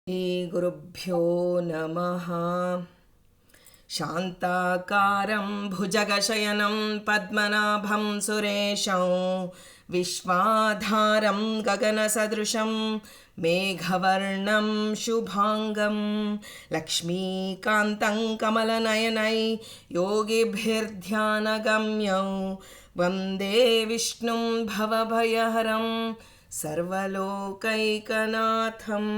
श्रीगुरुभ्यो नमः। शान्ताकारं भुजगशयनं पद्मनाभं सुरेशं विश्वाधारं गगनसदृशं मेघवर्णं शुभांगं लक्ष्मीकान्तं कमलनयनै योगिभिर्ध्यानगम्यं वन्दे विष्णुं भवभयहरं सर्वलोकैकनाथम्।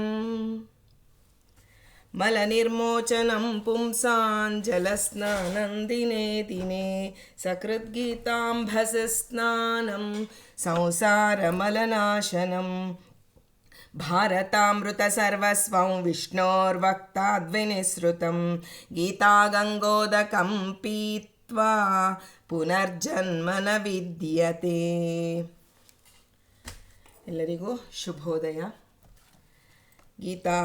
मलनिर्मोचनं पुंसां जलस्नानं दिने दिने सकृद्गीताम्भसस्नानं संसारमलनाशनं भारतामृतसर्वस्वं विष्णोर्वक्ताद्विनिसृतं गीतागङ्गोदकं पीत्वा पुनर्जन्म न विद्यते। ಎಲ್ಲರಿಗೂ ಶುಭೋದಯ. ಗೀತಾ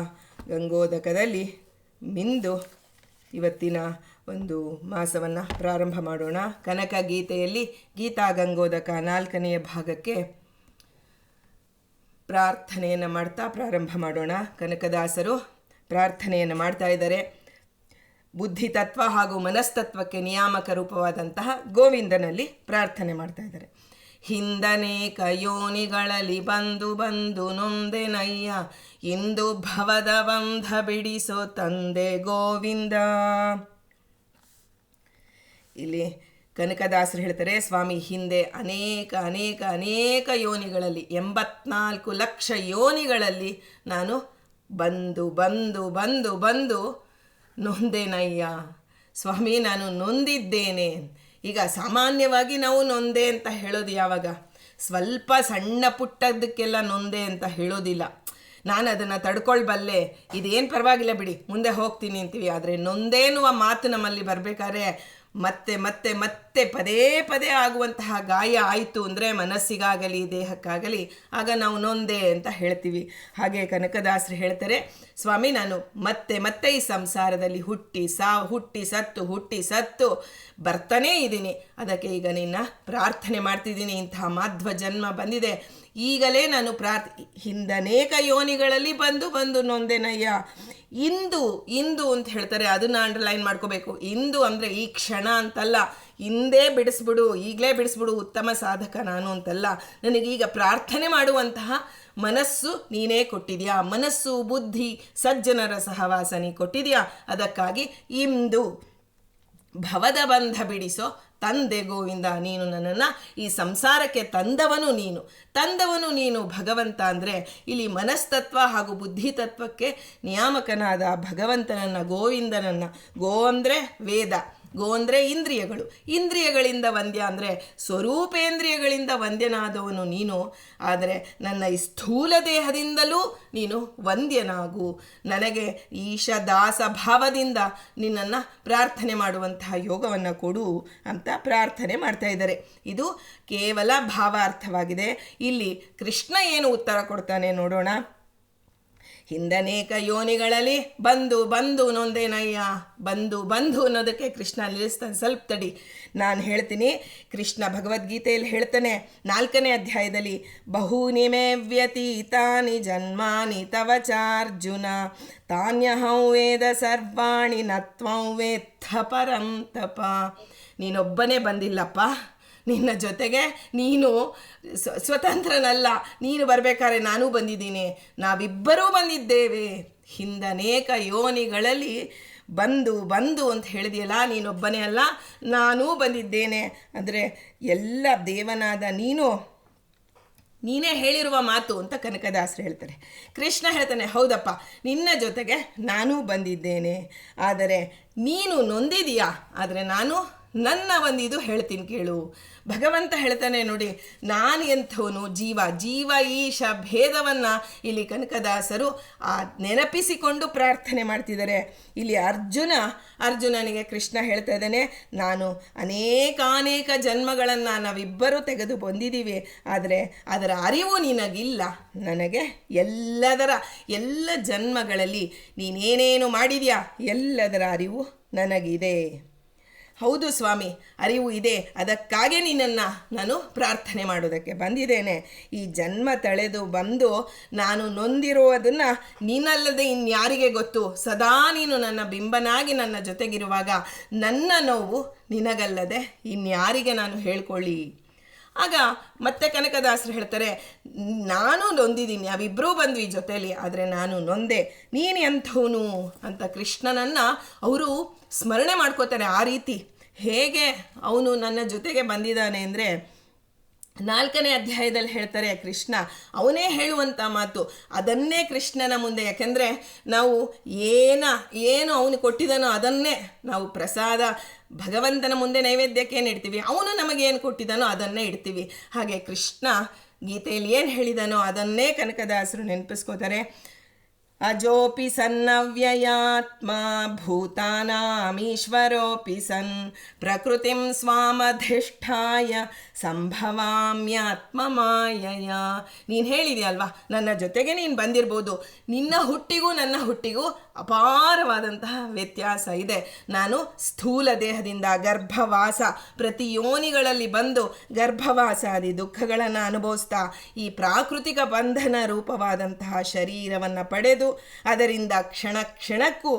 ಗಂಗೋದಕದಲ್ಲಿ ಮಿಂದು ಇವತ್ತಿನ ಒಂದು ಮಾಸವನ್ನು ಪ್ರಾರಂಭ ಮಾಡೋಣ. ಕನಕ ಗೀತೆಯಲ್ಲಿ ಗೀತಾ ಗಂಗೋದಕ 4ನೆಯ ಭಾಗಕ್ಕೆ ಪ್ರಾರ್ಥನೆಯನ್ನು ಮಾಡ್ತಾ ಪ್ರಾರಂಭ ಮಾಡೋಣ. ಕನಕದಾಸರು ಪ್ರಾರ್ಥನೆಯನ್ನು ಮಾಡ್ತಾ ಇದ್ದಾರೆ. ಬುದ್ಧಿ ತತ್ವ ಹಾಗೂ ಮನಸ್ತತ್ವಕ್ಕೆ ನಿಯಾಮಕ ರೂಪವಾದಂತಹ ಗೋವಿಂದನಲ್ಲಿ ಪ್ರಾರ್ಥನೆ ಮಾಡ್ತಾ ಇದ್ದಾರೆ. ಹಿಂದನೇಕ ಯೋನಿಗಳಲ್ಲಿ ಬಂದು ಬಂದು ನೊಂದೆನಯ್ಯ, ಇಂದು ಭವದ ಬಂಧ ಬಿಡಿಸೋ ತಂದೆ ಗೋವಿಂದ. ಇಲ್ಲಿ ಕನಕದಾಸರು ಹೇಳ್ತಾರೆ, ಸ್ವಾಮಿ ಹಿಂದೆ ಅನೇಕ ಅನೇಕ ಅನೇಕ ಯೋನಿಗಳಲ್ಲಿ 84 ಲಕ್ಷ ಯೋನಿಗಳಲ್ಲಿ ನಾನು ಬಂದು ಬಂದು ಬಂದು ಬಂದು ನೊಂದೆನಯ್ಯ. ಸ್ವಾಮಿ ನಾನು ನೊಂದಿದ್ದೇನೆ. ಈಗ ಸಾಮಾನ್ಯವಾಗಿ ನಾವು ನೊಂದೆ ಅಂತ ಹೇಳೋದು ಯಾವಾಗ? ಸ್ವಲ್ಪ ಸಣ್ಣ ಪುಟ್ಟದಕ್ಕೆಲ್ಲ ನೊಂದೆ ಅಂತ ಹೇಳೋದಿಲ್ಲ. ನಾನು ಅದನ್ನು ತಡ್ಕೊಳ್ಬಲ್ಲೆ, ಇದೇನು ಪರವಾಗಿಲ್ಲ ಬಿಡಿ ಮುಂದೆ ಹೋಗ್ತೀನಿ ಅಂತೀವಿ. ಆದರೆ ನೊಂದೇನುವ ಮಾತು ನಮ್ಮಲ್ಲಿ ಬರಬೇಕಾದ್ರೆ ಮತ್ತೆ ಮತ್ತೆ ಮತ್ತೆ ಪದೇ ಪದೇ ಆಗುವಂತಹ ಗಾಯ ಆಯಿತು ಅಂದರೆ ಮನಸ್ಸಿಗಾಗಲಿ ದೇಹಕ್ಕಾಗಲಿ, ಆಗ ನಾವು ನೊಂದೆ ಅಂತ ಹೇಳ್ತೀವಿ. ಹಾಗೆ ಕನಕದಾಸರು ಹೇಳ್ತಾರೆ, ಸ್ವಾಮಿ ನಾನು ಮತ್ತೆ ಮತ್ತೆ ಈ ಸಂಸಾರದಲ್ಲಿ ಹುಟ್ಟಿ ಸತ್ತು ಬರ್ತಾನೇ ಇದ್ದೀನಿ. ಅದಕ್ಕೆ ಈಗ ನಿನ್ನ ಪ್ರಾರ್ಥನೆ ಮಾಡ್ತಿದ್ದೀನಿ. ಇಂತಹ ಮಾಧ್ವ ಜನ್ಮ ಬಂದಿದೆ. ಈಗಲೇ ನಾನು ಹಿಂದನೇಕ ಯೋನಿಗಳಲ್ಲಿ ಬಂದು ಬಂದು ನೊಂದೆನಯ್ಯ. ಇಂದು ಅಂತ ಹೇಳ್ತಾರೆ, ಅದನ್ನು ಅಂಡರ್ಲೈನ್ ಮಾಡ್ಕೋಬೇಕು. ಇಂದು ಅಂದರೆ ಈ ಕ್ಷಣ ಅಂತಲ್ಲ, ಹಿಂದೆ ಬಿಡಿಸ್ಬಿಡು, ಈಗಲೇ ಬಿಡಿಸ್ಬಿಡು, ಉತ್ತಮ ಸಾಧಕ ನಾನು ಅಂತಲ್ಲ. ನನಗೀಗ ಪ್ರಾರ್ಥನೆ ಮಾಡುವಂತಹ ಮನಸ್ಸು ನೀನೇ ಕೊಟ್ಟಿದ್ಯಾ. ಮನಸ್ಸು ಬುದ್ಧಿ ಸಜ್ಜನರ ಸಹವಾಸ ನೀ ಕೊಟ್ಟಿದ್ಯಾ. ಅದಕ್ಕಾಗಿ ಇಂದು ಭವದ ಬಂಧ ಬಿಡಿಸೋ ತಂದೆ ಗೋವಿಂದ. ನೀನು ನನ್ನನ್ನು ಈ ಸಂಸಾರಕ್ಕೆ ತಂದವನು ನೀನು ಭಗವಂತ. ಅಂದರೆ ಇಲ್ಲಿ ಮನಸ್ತತ್ವ ಹಾಗೂ ಬುದ್ಧಿತತ್ವಕ್ಕೆ ನಿಯಾಮಕನಾದ ಭಗವಂತನನ್ನು, ಗೋವಿಂದನನ್ನು, ಗೋ ಅಂದರೆ ವೇದ, ಗೋ ಅಂದರೆ ಇಂದ್ರಿಯಗಳಿಂದ ವಂದ್ಯ ಅಂದರೆ ಸ್ವರೂಪೇಂದ್ರಿಯಗಳಿಂದ ವಂದ್ಯನಾದವನು ನೀನು. ಆದರೆ ನನ್ನ ಈ ಸ್ಥೂಲ ದೇಹದಿಂದಲೂ ನೀನು ವಂದ್ಯನಾಗು. ನನಗೆ ಈಶ ದಾಸ ಭಾವದಿಂದ ನಿನ್ನನ್ನು ಪ್ರಾರ್ಥನೆ ಮಾಡುವಂತಹ ಯೋಗವನ್ನು ಕೊಡು ಅಂತ ಪ್ರಾರ್ಥನೆ ಮಾಡ್ತಾ ಇದ್ದಾರೆ. ಇದು ಕೇವಲ ಭಾವಾರ್ಥವಾಗಿದೆ. ಇಲ್ಲಿ ಕೃಷ್ಣ ಏನು ಉತ್ತರ ಕೊಡ್ತಾನೆ ನೋಡೋಣ. ಹಿಂದನೇಕ ಯೋನಿಗಳಲ್ಲಿ ಬಂದು ಬಂದು ನೊಂದೇನಯ್ಯ. ಬಂದು ಅನ್ನೋದಕ್ಕೆ ಕೃಷ್ಣ ನಿಲ್ಲಿಸ್ತಾನೆ. ಸ್ವಲ್ಪ ತಡಿ, ನಾನು ಹೇಳ್ತೀನಿ. ಕೃಷ್ಣ ಭಗವದ್ಗೀತೆಯಲ್ಲಿ ಹೇಳ್ತಾನೆ 4ನೇ ಅಧ್ಯಾಯದಲ್ಲಿ, ಬಹೂನಿ ಮೇ ವ್ಯತೀತಾನಿ ಜನ್ಮಾನಿ ತವ ಚಾರ್ಜುನ ತಾನ್ಯಹಂ ವೇದ ಸರ್ವಾಣಿ ನತ್ವಂ ವೇತ್ಥ ಪರಂತಪ. ನೀನೊಬ್ಬನೇ ಬಂದಿಲ್ಲಪ್ಪ, ನಿನ್ನ ಜೊತೆಗೆ ನೀನು ಸ್ವತಂತ್ರನಲ್ಲ. ನೀನು ಬರಬೇಕಾದ್ರೆ ನಾನೂ ಬಂದಿದ್ದೀನಿ, ನಾವಿಬ್ಬರೂ ಬಂದಿದ್ದೇವೆ. ಹಿಂದನೇಕ ಯೋನಿಗಳಲ್ಲಿ ಬಂದು ಅಂತ ಹೇಳಿದೆಯಲ್ಲ, ನೀನೊಬ್ಬನೇ ಅಲ್ಲ, ನಾನೂ ಬಂದಿದ್ದೇನೆ. ಅಂದರೆ ಎಲ್ಲ ದೇವನಾದ ನೀನೇ ಹೇಳಿರುವ ಮಾತು ಅಂತ ಕನಕದಾಸರು ಹೇಳ್ತಾರೆ. ಕೃಷ್ಣ ಹೇಳ್ತಾನೆ, ಹೌದಪ್ಪ ನಿನ್ನ ಜೊತೆಗೆ ನಾನೂ ಬಂದಿದ್ದೇನೆ. ಆದರೆ ನೀನು ನೊಂದಿದೀಯಾ. ಆದರೆ ನಾನು ನನ್ನ ಇದು ಹೇಳ್ತೀನಿ ಕೇಳು. ಭಗವಂತ ಹೇಳ್ತಾನೆ ನೋಡಿ, ನಾನು ಎಂಥವನು, ಜೀವ ಈಶ ಭೇದವನ್ನು ಇಲ್ಲಿ ಕನಕದಾಸರು ನೆನಪಿಸಿಕೊಂಡು ಪ್ರಾರ್ಥನೆ ಮಾಡ್ತಿದ್ದಾರೆ. ಇಲ್ಲಿ ಅರ್ಜುನನಿಗೆ ಕೃಷ್ಣ ಹೇಳ್ತಾ ಇದ್ದಾನೆ, ನಾನು ಅನೇಕ ಜನ್ಮಗಳನ್ನು ನಾವಿಬ್ಬರೂ ತೆಗೆದು ಬಂದಿದ್ದೀವಿ. ಆದರೆ ಅದರ ಅರಿವು ನಿನಗಿಲ್ಲ. ನನಗೆ ಎಲ್ಲ ಜನ್ಮಗಳಲ್ಲಿ ನೀನೇನೇನು ಮಾಡಿದ್ಯಾ ಎಲ್ಲದರ ಅರಿವು ನನಗಿದೆ. ಹೌದು ಸ್ವಾಮಿ, ಅರಿವು ಇದೆ. ಅದಕ್ಕಾಗೇ ನಿನ್ನನ್ನು ನಾನು ಪ್ರಾರ್ಥನೆ ಮಾಡೋದಕ್ಕೆ ಬಂದಿದ್ದೇನೆ. ಈ ಜನ್ಮ ತಳೆದು ಬಂದು ನಾನು ನೊಂದಿರುವುದನ್ನು ನೀನಲ್ಲದೆ ಇನ್ಯಾರಿಗೆ ಗೊತ್ತು? ಸದಾ ನೀನು ನನ್ನ ಬಿಂಬನಾಗಿ ನನ್ನ ಜೊತೆಗಿರುವಾಗ ನನ್ನ ನೋವು ನಿನಗಲ್ಲದೆ ಇನ್ಯಾರಿಗೆ ನಾನು ಹೇಳ್ಕೊಳ್ಳಿ? ಆಗ ಮತ್ತೆ ಕನಕದಾಸರು ಹೇಳ್ತಾರೆ, ನಾನು ನೊಂದಿದ್ದೀನಿ, ನಾವಿಬ್ಬರೂ ಬಂದ್ವಿ ಜೊತೆಯಲ್ಲಿ, ಆದರೆ ನಾನು ನೊಂದೆ, ನೀನು ಎಂಥವನು ಅಂತ ಕೃಷ್ಣನನ್ನು ಅವರು ಸ್ಮರಣೆ ಮಾಡ್ಕೋತಾರೆ. ಆ ರೀತಿ ಹೇಗೆ ಅವನು ನನ್ನ ಜೊತೆಗೆ ಬಂದಿದ್ದಾನೆ ಅಂದರೆ 4ನೇ ಅಧ್ಯಾಯದಲ್ಲಿ ಹೇಳ್ತಾರೆ ಕೃಷ್ಣ ಅವನೇ ಹೇಳುವಂಥ ಮಾತು, ಅದನ್ನೇ ಕೃಷ್ಣನ ಮುಂದೆ, ಯಾಕೆಂದರೆ ನಾವು ಏನು ಅವನು ಕೊಟ್ಟಿದ್ದಾನೋ ಅದನ್ನೇ ನಾವು ಪ್ರಸಾದ ಭಗವಂತನ ಮುಂದೆ ನೈವೇದ್ಯಕ್ಕೆ ಏನು ಇಡ್ತೀವಿ, ಅವನು ನಮಗೇನು ಕೊಟ್ಟಿದ್ದಾನೋ ಅದನ್ನೇ ಇಡ್ತೀವಿ. ಹಾಗೆ ಕೃಷ್ಣ ಗೀತೆಯಲ್ಲಿ ಏನು ಹೇಳಿದಾನೋ ಅದನ್ನೇ ಕನಕದಾಸರು ನೆನಪಿಸ್ಕೋತಾರೆ. ಅಜೋಪಿ ಸನ್ನವ್ಯಯಾತ್ಮ ಭೂತಾನಾಮೀಶ್ವರೋಪಿ ಸನ್ ಪ್ರಕೃತಿಂ ಸ್ವಾಮಧಿಷ್ಠಾಯ ಸಂಭವಾಮ್ಯಾತ್ಮ ಮಾಯಯ. ನೀನು ಹೇಳಿದೆಯಲ್ವಾ, ನನ್ನ ಜೊತೆಗೆ ನೀನು ಬಂದಿರ್ಬೋದು, ನಿನ್ನ ಹುಟ್ಟಿಗೂ ನನ್ನ ಹುಟ್ಟಿಗೂ ಅಪಾರವಾದಂತಹ ವ್ಯತ್ಯಾಸ ಇದೆ. ನಾನು ಸ್ಥೂಲ ದೇಹದಿಂದ ಗರ್ಭವಾಸ, ಪ್ರತಿ ಯೋನಿಗಳಲ್ಲಿ ಬಂದು ಗರ್ಭವಾಸಾದಿ ದುಃಖಗಳನ್ನು ಅನುಭವಿಸ್ತಾ ಈ ಪ್ರಾಕೃತಿಕ ಬಂಧನ ರೂಪವಾದಂತಹ ಶರೀರವನ್ನು ಪಡೆದು ಅದರಿಂದ ಕ್ಷಣ ಕ್ಷಣಕ್ಕೂ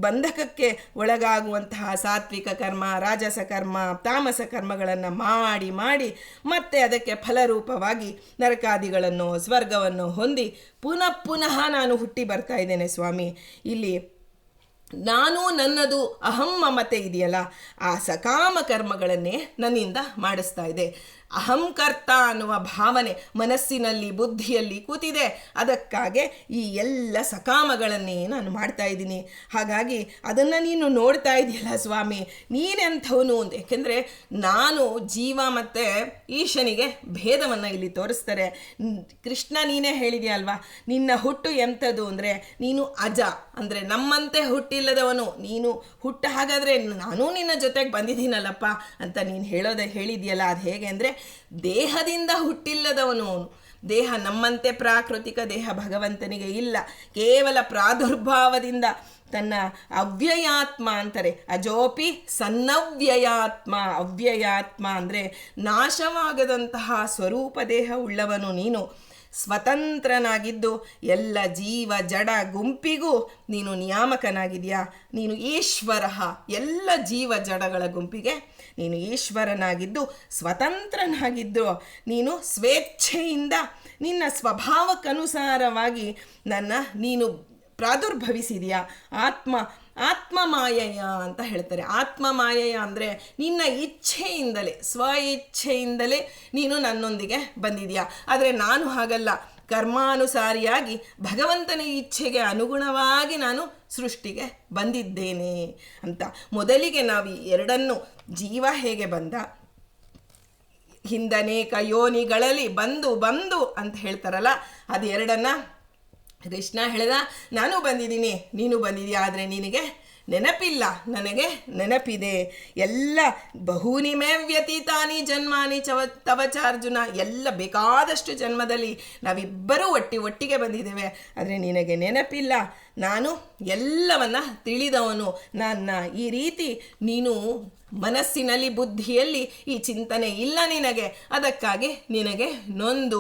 ಬಂಧಕಕ್ಕೆ ಒಳಗಾಗುವಂತಹ ಸಾತ್ವಿಕ ಕರ್ಮ, ರಾಜಸ ಕರ್ಮ, ತಾಮಸ ಕರ್ಮಗಳನ್ನು ಮಾಡಿ ಮಾಡಿ ಮತ್ತೆ ಅದಕ್ಕೆ ಫಲರೂಪವಾಗಿ ನರಕಾದಿಗಳನ್ನು ಸ್ವರ್ಗವನ್ನು ಹೊಂದಿ ಪುನಃ ನಾನು ಹುಟ್ಟಿ ಬರ್ತಾ ಇದ್ದೇನೆ ಸ್ವಾಮಿ. ಇಲ್ಲಿ ನಾನು ನನ್ನದು ಅಹಂ ಮಮತೆ ಇದೆಯಲ್ಲ, ಆ ಸಕಾಮ ಕರ್ಮಗಳನ್ನೇ ನನ್ನಿಂದ ಮಾಡಿಸ್ತಾ ಇದೆ. ಅಹಂಕರ್ತ ಅನ್ನುವ ಭಾವನೆ ಮನಸ್ಸಿನಲ್ಲಿ ಬುದ್ಧಿಯಲ್ಲಿ ಕೂತಿದೆ. ಅದಕ್ಕಾಗಿ ಈ ಎಲ್ಲ ಸಕಾಮಗಳನ್ನೇ ನಾನು ಮಾಡ್ತಾ ಇದ್ದೀನಿ. ಹಾಗಾಗಿ ಅದನ್ನು ನೀನು ನೋಡ್ತಾ ಇದೆಯಲ್ಲ ಸ್ವಾಮಿ, ನೀನೆಂಥವನು ಅಂತ. ಏಕೆಂದರೆ ನಾನು ಜೀವ ಮತ್ತು ಈಶನಿಗೆ ಭೇದವನ್ನು ಇಲ್ಲಿ ತೋರಿಸ್ತಾರೆ. ಕೃಷ್ಣ ನೀನೇ ಹೇಳಿದೆಯಲ್ವಾ, ನಿನ್ನ ಹುಟ್ಟು ಎಂಥದ್ದು ಅಂದರೆ ನೀನು ಅಜ, ಅಂದರೆ ನಮ್ಮಂತೆ ಹುಟ್ಟಿಲ್ಲದವನು ನೀನು. ಹಾಗಾದರೆ ನಾನು ನಿನ್ನ ಜೊತೆಗೆ ಬಂದಿದ್ದೀನಲ್ಲಪ್ಪ ಅಂತ ನೀನು ಹೇಳಿದೆಯಲ್ಲ, ಅದು ಹೇಗೆ ಅಂದರೆ ದೇಹದಿಂದ ಹುಟ್ಟಿಲ್ಲದವನು ಅವನು. ದೇಹ ನಮ್ಮಂತೆ ಪ್ರಾಕೃತಿಕ ದೇಹ ಭಗವಂತನಿಗೆ ಇಲ್ಲ. ಕೇವಲ ಪ್ರಾದುರ್ಭಾವದಿಂದ ತನ್ನ ಅವ್ಯಯಾತ್ಮ ಅಂತಾರೆ. ಅಜೋಪಿ ಸನ್ನವ್ಯಯಾತ್ಮ. ಅವ್ಯಯಾತ್ಮ ಅಂದರೆ ನಾಶವಾಗದಂತಹ ಸ್ವರೂಪ ದೇಹ ಉಳ್ಳವನು ನೀನು. ಸ್ವತಂತ್ರನಾಗಿದ್ದು ಎಲ್ಲ ಜೀವ ಜಡ ಗುಂಪಿಗೂ ನೀನು ನಿಯಾಮಕನಾಗಿದೆಯಾ. ನೀನು ಈಶ್ವರ, ಎಲ್ಲ ಜೀವ ಜಡಗಳ ಗುಂಪಿಗೆ ನೀನು ಈಶ್ವರನಾಗಿದ್ದು ಸ್ವತಂತ್ರನಾಗಿದ್ದು ನೀನು ಸ್ವೇಚ್ಛೆಯಿಂದ ನಿನ್ನ ಸ್ವಭಾವಕ್ಕನುಸಾರವಾಗಿ ನೀನು ಪ್ರಾದುರ್ಭವಿಸಿದೆಯಾ. ಆತ್ಮ ಮಾಯಯ ಅಂತ ಹೇಳ್ತಾರೆ. ಆತ್ಮ ಮಾಯಯ ಅಂದರೆ ನಿನ್ನ ಇಚ್ಛೆಯಿಂದಲೇ, ಸ್ವ ಇಚ್ಛೆಯಿಂದಲೇ ನೀನು ನನ್ನೊಂದಿಗೆ ಬಂದಿದೆಯಾ. ಆದರೆ ನಾನು ಹಾಗಲ್ಲ, ಕರ್ಮಾನುಸಾರಿಯಾಗಿ ಭಗವಂತನ ಇಚ್ಛೆಗೆ ಅನುಗುಣವಾಗಿ ನಾನು ಸೃಷ್ಟಿಗೆ ಬಂದಿದ್ದೇನೆ ಅಂತ. ಮೊದಲಿಗೆ ನಾವು ಈ ಎರಡನ್ನು, ಜೀವ ಹೇಗೆ ಬಂದ, ಹಿಂದನೇಕ ಯೋನಿಗಳಲ್ಲಿ ಬಂದು ಅಂತ ಹೇಳ್ತಾರಲ್ಲ, ಅದು ಎರಡನ್ನ ಕೃಷ್ಣ ಹೇಳ್ದ. ನಾನು ಬಂದಿದ್ದೀನಿ, ನೀನು ಬಂದಿದೆಯಾ, ಆದರೆ ನಿನಗೆ ನೆನಪಿಲ್ಲ, ನನಗೆ ನೆನಪಿದೆ. ಎಲ್ಲ ಬಹೂನಿ ಮೇ ವ್ಯತೀತಾನಿ ಜನ್ಮಾನಿ ತವಚಾರ್ಜುನ. ಎಲ್ಲ ಬೇಕಾದಷ್ಟು ಜನ್ಮದಲ್ಲಿ ನಾವಿಬ್ಬರೂ ಒಟ್ಟಿಗೆ ಬಂದಿದ್ದೇವೆ, ಆದರೆ ನಿನಗೆ ನೆನಪಿಲ್ಲ. ನಾನು ಎಲ್ಲವನ್ನ ತಿಳಿದವನು. ನನ್ನ ಈ ರೀತಿ ನೀನು ಮನಸ್ಸಿನಲ್ಲಿ ಬುದ್ಧಿಯಲ್ಲಿ ಈ ಚಿಂತನೆ ಇಲ್ಲ ನಿನಗೆ. ಅದಕ್ಕಾಗಿ ನಿನಗೆ ನೊಂದು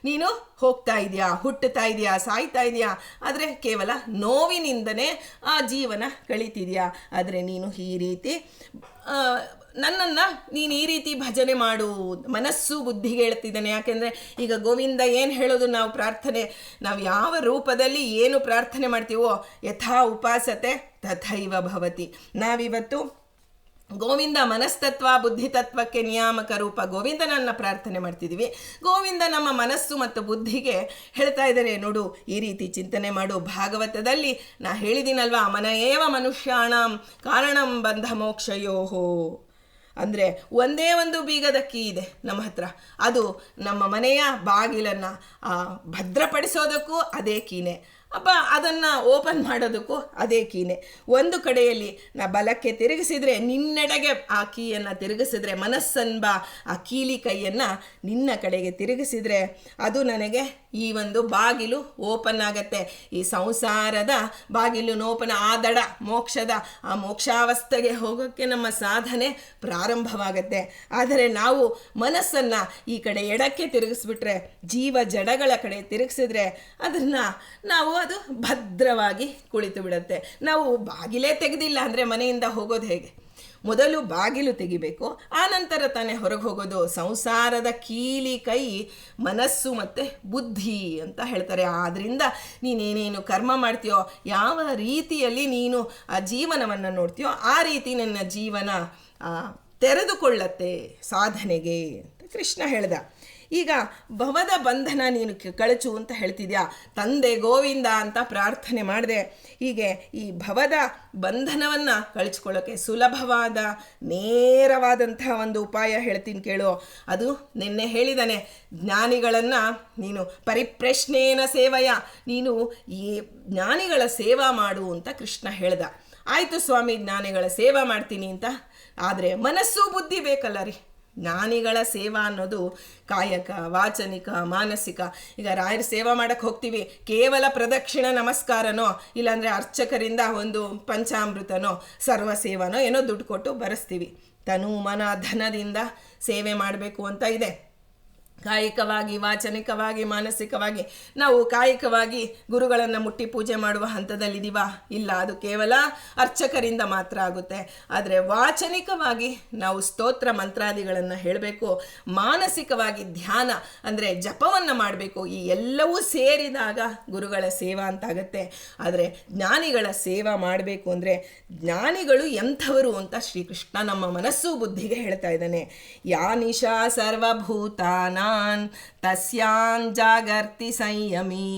ನೀನು ಹೋಗ್ತಾ ಇದೆಯಾ, ಹುಟ್ಟುತ್ತಾ ಇದೆಯಾ, ಸಾಯ್ತಾ ಇದೆಯಾ. ಆದರೆ ಕೇವಲ ನೋವಿನಿಂದನೇ ಆ ಜೀವನ ಕಳೀತಿದೆಯಾ. ಆದರೆ ನೀನು ಈ ರೀತಿ ನನ್ನನ್ನು ನೀನು ಈ ರೀತಿ ಭಜನೆ ಮಾಡು, ಮನಸ್ಸು ಬುದ್ಧಿಗೆ ಹೇಳ್ತಿದ್ದಾನೆ. ಯಾಕೆಂದರೆ ಈಗ ಗೋವಿಂದ ಏನು ಹೇಳೋದು, ನಾವು ಪ್ರಾರ್ಥನೆ, ನಾವು ಯಾವ ರೂಪದಲ್ಲಿ ಏನು ಪ್ರಾರ್ಥನೆ ಮಾಡ್ತೀವೋ ಯಥಾ ಉಪಾಸತೆ ತಥೈವ ಭವತಿ. ನಾವಿವತ್ತು ಗೋವಿಂದ ಮನಸ್ತತ್ವ ಬುದ್ಧಿತತ್ವಕ್ಕೆ ನಿಯಾಮಕ ರೂಪ ಗೋವಿಂದನನ್ನು ಪ್ರಾರ್ಥನೆ ಮಾಡ್ತಿದ್ದೀವಿ. ಗೋವಿಂದ ನಮ್ಮ ಮನಸ್ಸು ಮತ್ತು ಬುದ್ಧಿಗೆ ಹೇಳ್ತಾ ಇದ್ದಾರೆ, ನೋಡು ಈ ರೀತಿ ಚಿಂತನೆ ಮಾಡು. ಭಾಗವತದಲ್ಲಿ ನಾ ಹೇಳಿದ್ದೀನಲ್ವಾ, ಮನ ಏವ ಮನುಷ್ಯಾಣಂ ಕಾರಣಂ ಬಂಧ ಮೋಕ್ಷಯೋಹೋ. ಅಂದರೆ ಒಂದೇ ಒಂದು ಬೀಗದ ಕೀ ಇದೆ ನಮ್ಮ ಹತ್ರ, ಅದು ನಮ್ಮ ಮನೆಯ ಬಾಗಿಲನ್ನು ಭದ್ರಪಡಿಸೋದಕ್ಕೂ ಅದೇ ಕೀನೆ, ಅದನ್ನು ಓಪನ್ ಮಾಡೋದಕ್ಕೂ ಅದೇ ಕೀನೆ. ಒಂದು ಕಡೆಯಲ್ಲಿ ನಾ ಬಲಕ್ಕೆ ತಿರುಗಿಸಿದರೆ, ನಿನ್ನೆಡೆಗೆ ಆ ಕೀಯನ್ನು ತಿರುಗಿಸಿದ್ರೆ, ಮನಸ್ಸನ್ಬ ಆ ಕೀಲಿ ಕೈಯನ್ನು ನಿನ್ನ ಕಡೆಗೆ ತಿರುಗಿಸಿದರೆ ಅದು ನನಗೆ ಈ ಒಂದು ಬಾಗಿಲು ಓಪನ್ ಆಗತ್ತೆ. ಈ ಸಂಸಾರದ ಬಾಗಿಲು ಓಪನ್ ಆದಡ ಮೋಕ್ಷದ ಆ ಮೋಕ್ಷಾವಸ್ಥೆಗೆ ಹೋಗೋಕ್ಕೆ ನಮ್ಮ ಸಾಧನೆ ಪ್ರಾರಂಭವಾಗತ್ತೆ. ಆದರೆ ನಾವು ಮನಸ್ಸನ್ನು ಈ ಕಡೆ ಎಡಕ್ಕೆ ತಿರುಗಿಸ್ಬಿಟ್ರೆ, ಜೀವ ಜಡಗಳ ಕಡೆ ತಿರುಗಿಸಿದ್ರೆ ನಾವು ಅದು ಭದ್ರವಾಗಿ ಕುಳಿತು ಬಿಡುತ್ತೆ. ನಾವು ಬಾಗಿಲೇ ತೆಗೆದಿಲ್ಲ ಅಂದರೆ ಮನೆಯಿಂದ ಹೋಗೋದು ಹೇಗೆ? ಮೊದಲು ಬಾಗಿಲು ತೆಗಿಬೇಕು, ಆನಂತರ ತಾನೇ ಹೊರಗೆ ಹೋಗೋದು. ಸಂಸಾರದ ಕೀಲಿ ಕೈ ಮನಸ್ಸು ಮತ್ತು ಬುದ್ಧಿ ಅಂತ ಹೇಳ್ತಾರೆ. ಆದ್ದರಿಂದ ನೀನೇನೇನು ಕರ್ಮ ಮಾಡ್ತೀಯೋ, ಯಾವ ರೀತಿಯಲ್ಲಿ ನೀನು ಆ ಜೀವನವನ್ನು ನೋಡ್ತೀಯೋ, ಆ ರೀತಿ ನನ್ನ ಜೀವನ ತೆರೆದುಕೊಳ್ಳತ್ತೆ ಸಾಧನೆಗೆ ಅಂತ ಕೃಷ್ಣ ಹೇಳ್ದ. ಈಗ ಭವದ ಬಂಧನ ನೀನು ಕಳಚು ಅಂತ ಹೇಳ್ತಿದ್ಯಾ, ತಂದೆ ಗೋವಿಂದ ಅಂತ ಪ್ರಾರ್ಥನೆ ಮಾಡಿದೆ. ಹೀಗೆ ಈ ಭವದ ಬಂಧನವನ್ನು ಕಳಚ್ಕೊಳ್ಳೋಕ್ಕೆ ಸುಲಭವಾದ ನೇರವಾದಂತಹ ಒಂದು ಉಪಾಯ ಹೇಳ್ತೀನಿ ಕೇಳು. ಅದು ನಿನ್ನೆ ಹೇಳಿದಾನೆ, ಜ್ಞಾನಿಗಳನ್ನು ನೀನು ಪರಿಪ್ರಶ್ನೇನ ಸೇವಯ, ನೀನು ಈ ಜ್ಞಾನಿಗಳ ಸೇವಾ ಮಾಡು ಅಂತ ಕೃಷ್ಣ ಹೇಳ್ದ. ಆಯಿತು ಸ್ವಾಮಿ, ಜ್ಞಾನಿಗಳ ಸೇವಾ ಮಾಡ್ತೀನಿ ಅಂತ. ಆದರೆ ಮನಸ್ಸು ಬುದ್ಧಿ ಬೇಕಲ್ಲ ರೀ. ಜ್ಞಾನಿಗಳ ಸೇವಾ ಅನ್ನೋದು ಕಾಯಕ, ವಾಚನಿಕ, ಮಾನಸಿಕ. ಈಗ ರಾಯರ ಸೇವಾ ಮಾಡಕ್ಕೆ ಹೋಗ್ತೀವಿ, ಕೇವಲ ಪ್ರದಕ್ಷಿಣ ನಮಸ್ಕಾರನೋ ಇಲ್ಲಾಂದರೆ ಅರ್ಚಕರಿಂದ ಒಂದು ಪಂಚಾಮೃತನೋ ಸರ್ವ ಸೇವಾನೋ ಏನೋ ದುಡ್ಡು ಕೊಟ್ಟು ಬರೆಸ್ತೀವಿ. ತನು ಮನ ಧನದಿಂದ ಸೇವೆ ಮಾಡಬೇಕು ಅಂತ ಇದೆ. ಕಾಯಿಕವಾಗಿ, ವಾಚನಿಕವಾಗಿ, ಮಾನಸಿಕವಾಗಿ. ನಾವು ಕಾಯಿಕವಾಗಿ ಗುರುಗಳನ್ನು ಮುಟ್ಟಿ ಪೂಜೆ ಮಾಡುವ ಹಂತದಲ್ಲಿದ್ದೀವ? ಇಲ್ಲ, ಅದು ಕೇವಲ ಅರ್ಚಕರಿಂದ ಮಾತ್ರ ಆಗುತ್ತೆ. ಆದರೆ ವಾಚನಿಕವಾಗಿ ನಾವು ಸ್ತೋತ್ರ ಮಂತ್ರಾದಿಗಳನ್ನು ಹೇಳಬೇಕು. ಮಾನಸಿಕವಾಗಿ ಧ್ಯಾನ ಅಂದರೆ ಜಪವನ್ನು ಮಾಡಬೇಕು. ಈ ಎಲ್ಲವೂ ಸೇರಿದಾಗ ಗುರುಗಳ ಸೇವಾ ಅಂತಾಗತ್ತೆ. ಆದರೆ ಜ್ಞಾನಿಗಳ ಸೇವಾ ಮಾಡಬೇಕು ಅಂದರೆ ಜ್ಞಾನಿಗಳು ಎಂಥವರು ಅಂತ ಶ್ರೀಕೃಷ್ಣ ನಮ್ಮ ಮನಸ್ಸು ಬುದ್ಧಿಗೆ ಹೇಳ್ತಾ ಇದ್ದಾನೆ. ಯಾ ನಿಶಾ ಸರ್ವಭೂತಾನ ತಸ್ಯಾಂ ಜಾಗರ್ತಿ ಸಂಯಮಿ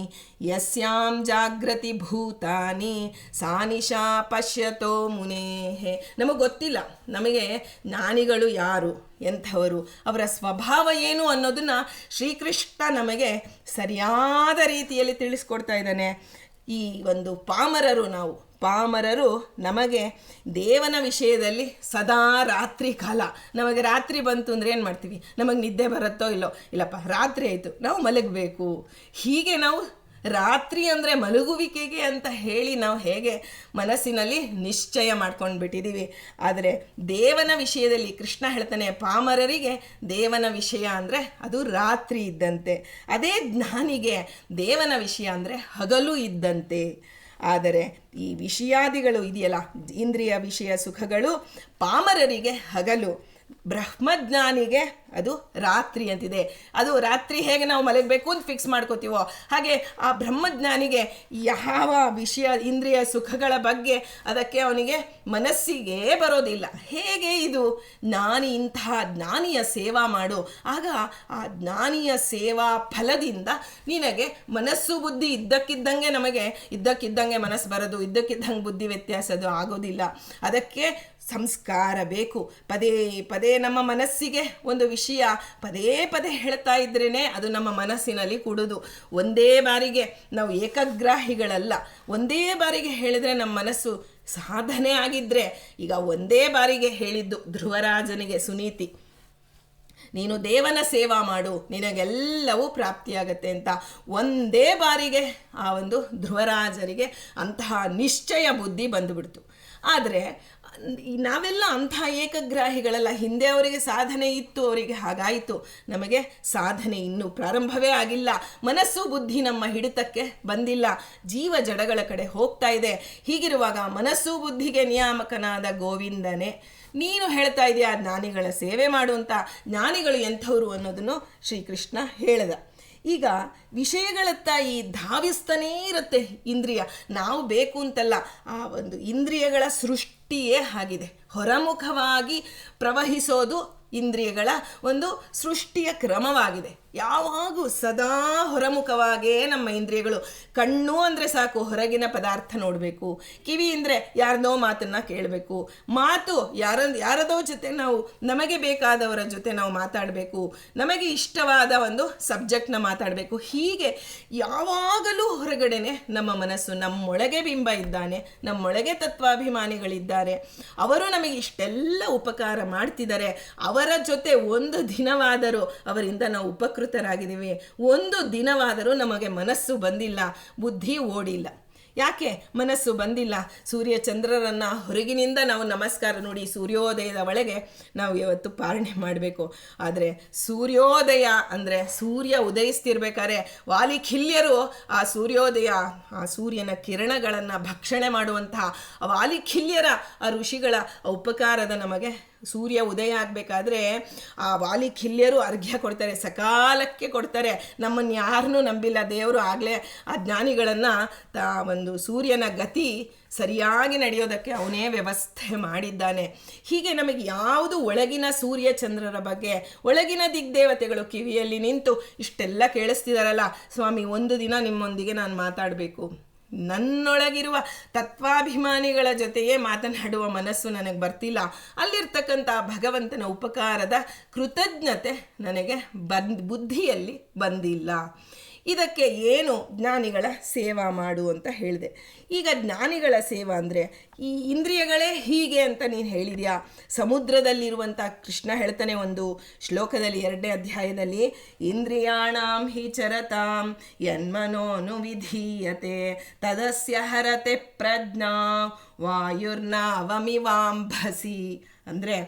ಯಸ್ಯಾಂ ಜಾಗೃತಿ ಭೂತಾನಿ ಸಾ ನಿಶಾ ಪಶ್ಯತೋ ಮುನೇಹೆ. ನಮಗೆ ಗೊತ್ತಿಲ್ಲ, ನಮಗೆ ಜ್ಞಾನಿಗಳು ಯಾರು, ಎಂಥವರು, ಅವರ ಸ್ವಭಾವ ಏನು ಅನ್ನೋದನ್ನು ಶ್ರೀಕೃಷ್ಣ ನಮಗೆ ಸರಿಯಾದ ರೀತಿಯಲ್ಲಿ ತಿಳಿಸ್ಕೊಡ್ತಾ ಇದ್ದಾನೆ. ಈ ಒಂದು ಪಾಮರರು ನಮಗೆ ದೇವನ ವಿಷಯದಲ್ಲಿ ಸದಾ ರಾತ್ರಿ ಕಾಲ, ನಮಗೆ ರಾತ್ರಿ ಬಂತು ಅಂದರೆ ಏನು ಮಾಡ್ತೀವಿ? ನಮಗೆ ನಿದ್ದೆ ಬರುತ್ತೋ ಇಲ್ಲೋ, ಇಲ್ಲಪ್ಪ ರಾತ್ರಿ ಆಯಿತು ನಾವು ಮಲಗಬೇಕು. ಹೀಗೆ ನಾವು ರಾತ್ರಿ ಅಂದರೆ ಮಲಗುವಿಕೆಗೆ ಅಂತ ಹೇಳಿ ನಾವು ಹೇಗೆ ಮನಸ್ಸಿನಲ್ಲಿ ನಿಶ್ಚಯ ಮಾಡ್ಕೊಂಡು ಬಿಟ್ಟಿದ್ದೀವಿ. ಆದರೆ ದೇವನ ವಿಷಯದಲ್ಲಿ ಕೃಷ್ಣ ಹೇಳ್ತಾನೆ, ಪಾಮರರಿಗೆ ದೇವನ ವಿಷಯ ಅಂದರೆ ಅದು ರಾತ್ರಿ ಇದ್ದಂತೆ, ಅದೇ ಜ್ಞಾನಿಗೆ ದೇವನ ವಿಷಯ ಅಂದರೆ ಹಗಲು ಇದ್ದಂತೆ. ಆದರೆ ಈ ವಿಷಯಾದಿಗಳು ಇದೆಯಲ್ಲ, ಇಂದ್ರಿಯ ವಿಷಯ ಸುಖಗಳು ಪಾಮರರಿಗೆ ಹಗಲು, ಬ್ರಹ್ಮಜ್ಞಾನಿಗೆ ಅದು ರಾತ್ರಿ ಅಂತಿದೆ. ಅದು ರಾತ್ರಿ ಹೇಗೆ ನಾವು ಮಲಗಬೇಕು ಅಂತ ಫಿಕ್ಸ್ ಮಾಡ್ಕೋತೀವೋ ಹಾಗೆ ಆ ಬ್ರಹ್ಮಜ್ಞಾನಿಗೆ ಯಾವ ವಿಷಯ ಇಂದ್ರಿಯ ಸುಖಗಳ ಬಗ್ಗೆ ಅದಕ್ಕೆ ಅವನಿಗೆ ಮನಸ್ಸಿಗೆ ಬರೋದಿಲ್ಲ. ಹೇಗೆ ಇದು? ಇಂತಹ ಜ್ಞಾನಿಯ ಸೇವಾ ಮಾಡು, ಆಗ ಆ ಜ್ಞಾನಿಯ ಸೇವಾ ಫಲದಿಂದ ನಿನಗೆ ಮನಸ್ಸು ಬುದ್ಧಿ ಇದ್ದಕ್ಕಿದ್ದಂಗೆ ಮನಸ್ಸು ಬರೋದು, ಇದ್ದಕ್ಕಿದ್ದಂಗೆ ಬುದ್ಧಿ ವ್ಯತ್ಯಾಸದು ಆಗೋದಿಲ್ಲ. ಅದಕ್ಕೆ ಸಂಸ್ಕಾರ ಬೇಕು. ಪದೇ ಪದೇ ನಮ್ಮ ಮನಸ್ಸಿಗೆ ಒಂದು ವಿಷಯ ಪದೇ ಹೇಳ್ತಾ ಇದ್ರೇ ಅದು ನಮ್ಮ ಮನಸ್ಸಿನಲ್ಲಿ ಕೂಡುದು. ಒಂದೇ ಬಾರಿಗೆ ನಾವು ಏಕಗ್ರಾಹಿಗಳಲ್ಲ. ಒಂದೇ ಬಾರಿಗೆ ಹೇಳಿದರೆ ನಮ್ಮ ಮನಸ್ಸು ಸಾಧನೆ ಆಗಿದ್ದರೆ, ಈಗ ಒಂದೇ ಬಾರಿಗೆ ಹೇಳಿದ್ದು ಧ್ರುವರಾಜನಿಗೆ ಸುನೀತಿ, ನೀನು ದೇವನ ಸೇವಾ ಮಾಡು ನಿನಗೆಲ್ಲವೂ ಪ್ರಾಪ್ತಿಯಾಗತ್ತೆ ಅಂತ ಒಂದೇ ಬಾರಿಗೆ ಆ ಒಂದು ಧ್ರುವರಾಜರಿಗೆ ಅಂತಹ ನಿಶ್ಚಯ ಬುದ್ಧಿ ಬಂದುಬಿಡ್ತು. ಆದರೆ ನಾವೆಲ್ಲ ಅಂಥ ಏಕಗ್ರಾಹಿಗಳಲ್ಲ. ಹಿಂದೆ ಅವರಿಗೆ ಸಾಧನೆ ಇತ್ತು, ಅವರಿಗೆ ಹಾಗಾಯಿತು. ನಮಗೆ ಸಾಧನೆ ಇನ್ನೂ ಪ್ರಾರಂಭವೇ ಆಗಿಲ್ಲ. ಮನಸ್ಸು ಬುದ್ಧಿ ನಮ್ಮ ಹಿಡಿತಕ್ಕೆ ಬಂದಿಲ್ಲ, ಜೀವ ಜಡಗಳ ಕಡೆ ಹೋಗ್ತಾ ಇದೆ. ಹೀಗಿರುವಾಗ ಮನಸ್ಸು ಬುದ್ಧಿಗೆ ನಿಯಾಮಕನಾದ ಗೋವಿಂದನೇ ನೀನು ಹೇಳ್ತಾ ಇದೆಯಾ ಜ್ಞಾನಿಗಳ ಸೇವೆ ಮಾಡುವಂಥ. ಜ್ಞಾನಿಗಳು ಎಂಥವರು ಅನ್ನೋದನ್ನು ಶ್ರೀಕೃಷ್ಣ ಹೇಳ್ದ. ಈಗ ವಿಷಯಗಳತ್ತ ಈ ಧಾವಿಸ್ತಾನೇ ಇರುತ್ತೆ ಇಂದ್ರಿಯ. ನಾವು ಬೇಕು ಅಂತಲ್ಲ, ಆ ಒಂದು ಇಂದ್ರಿಯಗಳ ಸೃಷ್ಟಿಯೇ ಆಗಿದೆ. ಹೊರಮುಖವಾಗಿ ಪ್ರವಹಿಸೋದು ಇಂದ್ರಿಯಗಳ ಒಂದು ಸೃಷ್ಟಿಯ ಕ್ರಮವಾಗಿದೆ. ಯಾವಾಗೂ ಸದಾ ಹೊರಮುಖವಾಗೇ ನಮ್ಮ ಇಂದ್ರಿಯಗಳು. ಕಣ್ಣು ಅಂದರೆ ಸಾಕು ಹೊರಗಿನ ಪದಾರ್ಥ ನೋಡಬೇಕು, ಕಿವಿ ಅಂದರೆ ಯಾರದೋ ಮಾತನ್ನು ಕೇಳಬೇಕು, ಮಾತು ಯಾರದೋ ಜೊತೆ ನಾವು ನಮಗೆ ಬೇಕಾದವರ ಜೊತೆ ನಾವು ಮಾತಾಡಬೇಕು, ನಮಗೆ ಇಷ್ಟವಾದ ಒಂದು ಸಬ್ಜೆಕ್ಟ್ನ ಮಾತಾಡಬೇಕು. ಹೀಗೆ ಯಾವಾಗಲೂ ಹೊರಗಡೆನೆ ನಮ್ಮ ಮನಸ್ಸು. ನಮ್ಮೊಳಗೆ ಬಿಂಬ ಇದ್ದಾನೆ, ನಮ್ಮೊಳಗೆ ತತ್ವಾಭಿಮಾನಿಗಳಿದ್ದಾರೆ, ಅವರು ನಮಗೆ ಇಷ್ಟೆಲ್ಲ ಉಪಕಾರ ಮಾಡ್ತಿದ್ದಾರೆ. ಅವರ ಜೊತೆ ಒಂದು ದಿನವಾದರೂ ಅವರಿಂದ ನಾವು ಉಪಕೃತ ಜಾಗೃತರಾಗಿದ್ದೀವಿ. ಒಂದು ದಿನವಾದರೂ ನಮಗೆ ಮನಸ್ಸು ಬಂದಿಲ್ಲ, ಬುದ್ಧಿ ಓಡಿಲ್ಲ. ಯಾಕೆ ಮನಸ್ಸು ಬಂದಿಲ್ಲ? ಸೂರ್ಯ ಚಂದ್ರರನ್ನು ಹೊರಗಿನಿಂದ ನಾವು ನಮಸ್ಕಾರ ನೋಡಿ ಸೂರ್ಯೋದಯದ ಒಳಗೆ ನಾವು ಇವತ್ತು ಪಾಲನೆ ಮಾಡಬೇಕು. ಆದರೆ ಸೂರ್ಯೋದಯ ಅಂದರೆ ಸೂರ್ಯ ಉದಯಿಸ್ತಿರ್ಬೇಕಾದ್ರೆ ವಾಲಿಖಿಲ್ಯರು ಆ ಸೂರ್ಯೋದಯ, ಆ ಸೂರ್ಯನ ಕಿರಣಗಳನ್ನು ಭಕ್ಷಣೆ ಮಾಡುವಂತಹ ವಾಲಿಖಿಲ್ಯರ ಆ ಋಷಿಗಳ ಉಪಕಾರದ ನಮಗೆ ಸೂರ್ಯ ಉದಯ ಆಗಬೇಕಾದ್ರೆ ಆ ವಾಲಿಖಿಲ್ಯರು ಅರ್ಘ್ಯ ಕೊಡ್ತಾರೆ, ಸಕಾಲಕ್ಕೆ ಕೊಡ್ತಾರೆ. ನಮ್ಮನ್ನು ಯಾರನ್ನೂ ನಂಬಿಲ್ಲ ದೇವರು, ಆಗಲೇ ಆ ಜ್ಞಾನಿಗಳನ್ನು ಒಂದು ಸೂರ್ಯನ ಗತಿ ಸರಿಯಾಗಿ ನಡೆಯೋದಕ್ಕೆ ಅವನೇ ವ್ಯವಸ್ಥೆ ಮಾಡಿದ್ದಾನೆ. ಹೀಗೆ ನಮಗೆ ಯಾವುದು ಒಳಗಿನ ಸೂರ್ಯ ಚಂದ್ರರ ಬಗ್ಗೆ, ಒಳಗಿನ ದಿಗ್ದೇವತೆಗಳು ಕಿವಿಯಲ್ಲಿ ನಿಂತು ಇಷ್ಟೆಲ್ಲ ಕೇಳಿಸ್ತಿದಾರಲ್ಲ, ಸ್ವಾಮಿ ಒಂದು ದಿನ ನಿಮ್ಮೊಂದಿಗೆ ನಾನು ಮಾತಾಡಬೇಕು, ನನ್ನೊಳಗಿರುವ ತತ್ವಾಭಿಮಾನಿಗಳ ಜೊತೆಯೇ ಮಾತನಾಡುವ ಮನಸ್ಸು ನನಗೆ ಬರ್ತಿಲ್ಲ, ಅಲ್ಲಿರ್ತಕ್ಕಂಥ ಭಗವಂತನ ಉಪಕಾರದ ಕೃತಜ್ಞತೆ ನನಗೆ ಬುದ್ಧಿಯಲ್ಲಿ ಬಂದಿಲ್ಲ. ಇದಕ್ಕೆ ಏನು ಜ್ಞಾನಿಗಳ ಸೇವಾ ಮಾಡು ಅಂತ ಹೇಳಿದೆ. ಈಗ ಜ್ಞಾನಿಗಳ ಸೇವಾ ಅಂದರೆ ಈ ಇಂದ್ರಿಯಗಳೇ ಹೀಗೆ ಅಂತ ನೀನು ಹೇಳಿದ್ಯಾ. ಸಮುದ್ರದಲ್ಲಿರುವಂಥ ಕೃಷ್ಣ ಹೇಳ್ತಾನೆ ಒಂದು ಶ್ಲೋಕದಲ್ಲಿ 2ನೇ ಅಧ್ಯಾಯದಲ್ಲಿ, ಇಂದ್ರಿಯಾಣಾಂ ಹಿ ಚರತಾಂ ಯನ್ಮನೋನು ವಿಧೀಯತೆ ತದಸ್ಯ ಹರತೆ ಪ್ರಜ್ಞಾ ವಾಯುರ್ನಾವಮಿವಾಂಭಸಿ. ಅಂದರೆ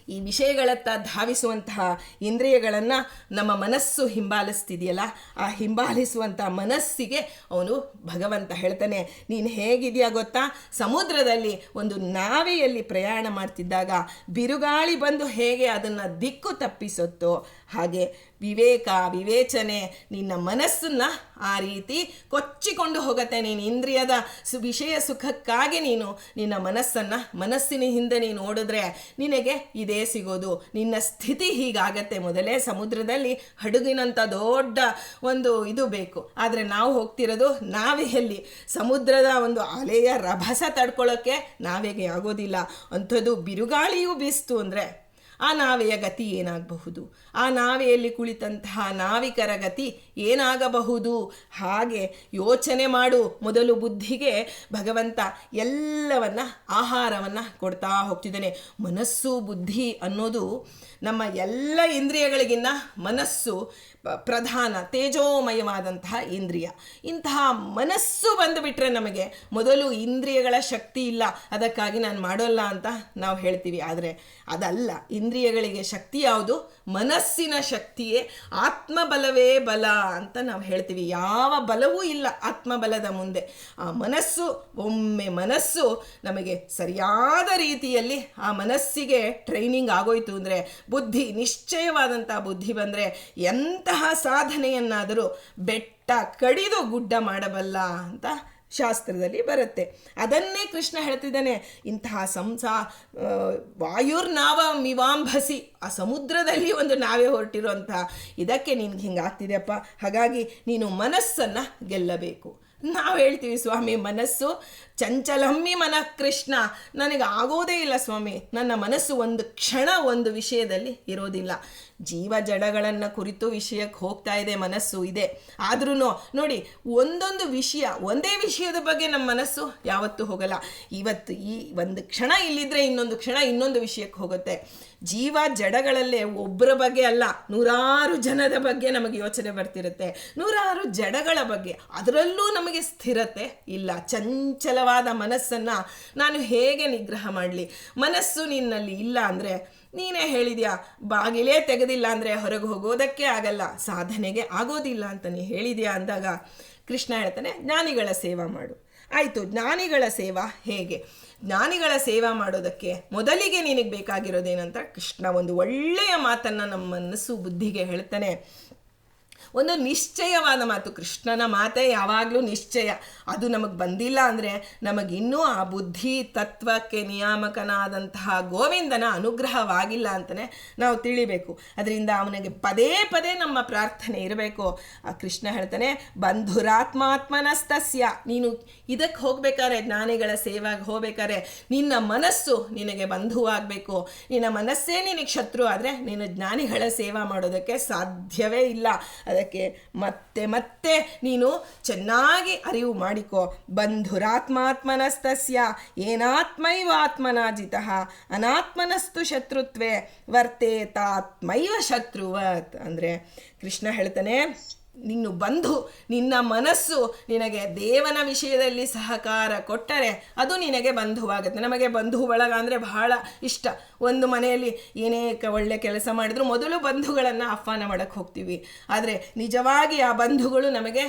ಈ ವಿಷಯಗಳತ್ತ ಧಾವಿಸುವಂತಹ ಇಂದ್ರಿಯಗಳನ್ನು ನಮ್ಮ ಮನಸ್ಸು ಹಿಂಬಾಲಿಸ್ತಿದೆಯಲ್ಲ, ಆ ಹಿಂಬಾಲಿಸುವಂಥ ಮನಸ್ಸಿಗೆ ಅವನು ಭಗವಂತ ಹೇಳ್ತಾನೆ, ನೀನು ಹೇಗಿದೆಯಾ ಗೊತ್ತಾ, ಸಮುದ್ರದಲ್ಲಿ ಒಂದು ನಾವೆಯಲ್ಲಿ ಪ್ರಯಾಣ ಮಾಡ್ತಿದ್ದಾಗ ಬಿರುಗಾಳಿ ಬಂದು ಹೇಗೆ ಅದನ್ನು ದಿಕ್ಕು ತಪ್ಪಿಸುತ್ತೋ ಹಾಗೆ ವಿವೇಕ ವಿವೇಚನೆ ನಿನ್ನ ಮನಸ್ಸನ್ನು ಆ ರೀತಿ ಕೊಚ್ಚಿಕೊಂಡು ಹೋಗುತ್ತೆ. ನೀನು ಇಂದ್ರಿಯದ ವಿಷಯ ಸುಖಕ್ಕಾಗಿ ನೀನು ನಿನ್ನ ಮನಸ್ಸಿನ ಹಿಂದೆ ನೀನು ಓಡಿದ್ರೆ ನಿನಗೆ ಇದೇ ಸಿಗೋದು. ನಿನ್ನ ಸ್ಥಿತಿ ಹೀಗಾಗತ್ತೆ. ಮೊದಲೇ ಸಮುದ್ರದಲ್ಲಿ ಹಡಗಿನಂಥ ದೊಡ್ಡ ಒಂದು ಇದು ಬೇಕು, ಆದರೆ ನಾವು ಹೋಗ್ತಿರೋದು ನಾವೆಯಲ್ಲಿ. ಸಮುದ್ರದ ಒಂದು ಅಲೆಯ ರಭಸ ತಡ್ಕೊಳ್ಳೋಕ್ಕೆ ನಾವೆಗೆ ಆಗೋದಿಲ್ಲ. ಅಂಥದ್ದು ಬಿರುಗಾಳಿಯೂ ಬೀಸ್ತು ಅಂದರೆ ಆ ನಾವೆಯ ಗತಿ ಏನಾಗಬಹುದು, ಆ ನಾವೆಯಲ್ಲಿ ಕುಳಿತಂತಹ ನಾವಿಕರ ಗತಿ ಏನಾಗಬಹುದು. ಹಾಗೆ ಯೋಚನೆ ಮಾಡು. ಮೊದಲು ಬುದ್ಧಿಗೆ ಭಗವಂತ ಎಲ್ಲವನ್ನ ಆಹಾರವನ್ನು ಕೊಡ್ತಾ ಹೋಗ್ತಿದ್ದಾನೆ. ಮನಸ್ಸು ಬುದ್ಧಿ ಅನ್ನೋದು ನಮ್ಮ ಎಲ್ಲ ಇಂದ್ರಿಯಗಳಿಗಿನ್ನ ಮನಸ್ಸು ಪ್ರಧಾನ ತೇಜೋಮಯವಾದಂತಹ ಇಂದ್ರಿಯ. ಇಂತಹ ಮನಸ್ಸು ಬಂದುಬಿಟ್ರೆ ನಮಗೆ ಮೊದಲು ಇಂದ್ರಿಯಗಳ ಶಕ್ತಿ ಇಲ್ಲ, ಅದಕ್ಕಾಗಿ ನಾನು ಮಾಡೋಲ್ಲ ಅಂತ ನಾವು ಹೇಳ್ತೀವಿ. ಆದರೆ ಅದಲ್ಲ, ಇಂದ್ರಿಯಗಳಿಗೆ ಶಕ್ತಿ ಯಾವುದು? ಮನಸ್ಸಿನ ಶಕ್ತಿಯೇ. ಆತ್ಮಬಲವೇ ಬಲ ಅಂತ ನಾವು ಹೇಳ್ತೀವಿ. ಯಾವ ಬಲವೂ ಇಲ್ಲ ಆತ್ಮಬಲದ ಮುಂದೆ. ಆ ಮನಸ್ಸು, ಒಮ್ಮೆ ಮನಸ್ಸು ನಮಗೆ ಸರಿಯಾದ ರೀತಿಯಲ್ಲಿ ಆ ಮನಸ್ಸಿಗೆ ಟ್ರೈನಿಂಗ್ ಆಗೋಯ್ತು ಅಂದರೆ, ಬುದ್ಧಿ ನಿಶ್ಚಯವಾದಂಥ ಬುದ್ಧಿ ಬಂದರೆ ಎಂತಹ ಸಾಧನೆಯನ್ನಾದರೂ ಬೆಟ್ಟ ಕಡಿದು ಗುಡ್ಡ ಮಾಡಬಲ್ಲ ಅಂತ ಶಾಸ್ತ್ರದಲ್ಲಿ ಬರುತ್ತೆ. ಅದನ್ನೇ ಕೃಷ್ಣ ಹೇಳ್ತಿದ್ದಾನೆ. ಇಂತಹ ವಾಯುರ್ನಾವ ಮಿವಾಂಭಸಿ, ಆ ಸಮುದ್ರದಲ್ಲಿ ಒಂದು ನಾವೇ ಹೊರಟಿರುವಂಥ ಇದಕ್ಕೆ ನಿನ್ಗೆ ಹಿಂಗಾಗ್ತಿದೆಯಪ್ಪ. ಹಾಗಾಗಿ ನೀನು ಮನಸ್ಸನ್ನು ಗೆಲ್ಲಬೇಕು. ನಾವು ಹೇಳ್ತೀವಿ, ಸ್ವಾಮಿ ಮನಸ್ಸು ಚಂಚಲಮ್ಮಿ ಮನ ಕೃಷ್ಣ, ನನಗೆ ಆಗೋದೇ ಇಲ್ಲ ಸ್ವಾಮಿ, ನನ್ನ ಮನಸ್ಸು ಒಂದು ಕ್ಷಣ ಒಂದು ವಿಷಯದಲ್ಲಿ ಇರೋದಿಲ್ಲ. ಜೀವ ಜಡಗಳನ್ನು ಕುರಿತು ವಿಷಯಕ್ಕೆ ಹೋಗ್ತಾ ಇದೆ, ಮನಸ್ಸು ಇದೆ. ಆದ್ರೂ ನೋಡಿ, ಒಂದೊಂದು ವಿಷಯ, ಒಂದೇ ವಿಷಯದ ಬಗ್ಗೆ ನಮ್ಮ ಮನಸ್ಸು ಯಾವತ್ತೂ ಹೋಗಲ್ಲ. ಇವತ್ತು ಈ ಒಂದು ಕ್ಷಣ ಇಲ್ಲಿದ್ರೆ ಇನ್ನೊಂದು ಕ್ಷಣ ಇನ್ನೊಂದು ವಿಷಯಕ್ಕೆ ಹೋಗುತ್ತೆ. ಜೀವ ಜಡಗಳಲ್ಲೇ ಒಬ್ಬರ ಬಗ್ಗೆ ಅಲ್ಲ, ನೂರಾರು ಜನದ ಬಗ್ಗೆ ನಮಗೆ ಯೋಚನೆ ಬರ್ತಿರುತ್ತೆ, ನೂರಾರು ಜಡಗಳ ಬಗ್ಗೆ. ಅದರಲ್ಲೂ ನಮಗೆ ಸ್ಥಿರತೆ ಇಲ್ಲ. ಚಂಚಲವಾದ ಮನಸ್ಸನ್ನು ನಾನು ಹೇಗೆ ನಿಗ್ರಹ ಮಾಡಲಿ? ಮನಸ್ಸು ನಿನ್ನಲ್ಲಿ ಇಲ್ಲ ಅಂದರೆ, ನೀನೇ ಹೇಳಿದ್ಯಾ, ಬಾಗಿಲೇ ತೆಗೆದಿಲ್ಲ ಅಂದರೆ ಹೊರಗೆ ಹೋಗೋದಕ್ಕೆ ಆಗಲ್ಲ, ಸಾಧನೆಗೆ ಆಗೋದಿಲ್ಲ ಅಂತ ನೀ ಹೇಳಿದ್ಯಾ ಅಂದಾಗ ಕೃಷ್ಣ ಹೇಳ್ತಾನೆ, ಜ್ಞಾನಿಗಳ ಸೇವಾ ಮಾಡು. ಆಯಿತು, ಜ್ಞಾನಿಗಳ ಸೇವಾ ಹೇಗೆ? ಜ್ಞಾನಿಗಳ ಸೇವಾ ಮಾಡೋದಕ್ಕೆ ಮೊದಲಿಗೆ ನಿನಗೆ ಬೇಕಾಗಿರೋದೇನಂತ ಕೃಷ್ಣ ಒಂದು ಒಳ್ಳೆಯ ಮಾತನ್ನು ನಮ್ಮ ಮನಸ್ಸು ಬುದ್ಧಿಗೆ ಹೇಳ್ತಾನೆ. ಒಂದು ನಿಶ್ಚಯವಾದ ಮಾತು. ಕೃಷ್ಣನ ಮಾತೇ ಯಾವಾಗಲೂ ನಿಶ್ಚಯ. ಅದು ನಮಗೆ ಬಂದಿಲ್ಲ ಅಂದರೆ ನಮಗಿನ್ನೂ ಆ ಬುದ್ಧಿ ತತ್ವಕ್ಕೆ ನಿಯಾಮಕನಾದಂತಹ ಗೋವಿಂದನ ಅನುಗ್ರಹವಾಗಿಲ್ಲ ಅಂತಲೇ ನಾವು ತಿಳಿಬೇಕು. ಅದರಿಂದ ಅವನಿಗೆ ಪದೇ ಪದೇ ನಮ್ಮ ಪ್ರಾರ್ಥನೆ ಇರಬೇಕು. ಆ ಕೃಷ್ಣ ಹೇಳ್ತಾನೆ, ಬಂಧುರಾತ್ಮಾತ್ಮನಸ್ತಸ್ಯ. ನೀನು ಇದಕ್ಕೆ ಹೋಗ್ಬೇಕಾದ್ರೆ, ಜ್ಞಾನಿಗಳ ಸೇವೆಗೆ ಹೋಗ್ಬೇಕಾದ್ರೆ ನಿನ್ನ ಮನಸ್ಸು ನಿನಗೆ ಬಂಧುವಾಗಬೇಕು. ನಿನ್ನ ಮನಸ್ಸೇ ನಿನಗೆ ಶತ್ರು ಆದರೆ ನೀನು ಜ್ಞಾನಿಗಳ ಸೇವಾ ಮಾಡೋದಕ್ಕೆ ಸಾಧ್ಯವೇ ಇಲ್ಲ. ಅದಕ್ಕೆ ಅದಕ್ಕೆ ಮತ್ತೆ ಮತ್ತೆ ನೀನು ಚೆನ್ನಾಗಿ ಅರಿವು ಮಾಡಿಕೋ. ಬಂಧುರಾತ್ಮಾತ್ಮನಸ್ತಸ್ಯ ಏನಾತ್ಮೈವ ಆತ್ಮನಾಜಿತಃ ಅನಾತ್ಮನಸ್ತು ಶತ್ರುತ್ವೇ ವರ್ತೇತಾತ್ಮೈವ ಶತ್ರುವತ್. ಅಂದರೆ ಕೃಷ್ಣ ಹೇಳ್ತಾನೆ, ನಿನ್ನ ಬಂಧು, ನಿನ್ನ ಮನಸ್ಸು ನಿನಗೆ ದೇವನ ವಿಷಯದಲ್ಲಿ ಸಹಕಾರ ಕೊಟ್ಟರೆ ಅದು ನಿನಗೆ ಬಂಧುವಾಗುತ್ತೆ. ನಮಗೆ ಬಂಧು ಬಳಗ ಅಂದರೆ ಬಹಳ ಇಷ್ಟ. ಒಂದು ಮನೆಯಲ್ಲಿ ಏನೇ ಒಳ್ಳೆ ಕೆಲಸ ಮಾಡಿದ್ರು ಮೊದಲು ಬಂಧುಗಳನ್ನು ಆಹ್ವಾನ ಮಾಡೋಕ್ಕೆ ಹೋಗ್ತೀವಿ. ಆದರೆ ನಿಜವಾಗಿ ಆ ಬಂಧುಗಳು ನಮಗೆ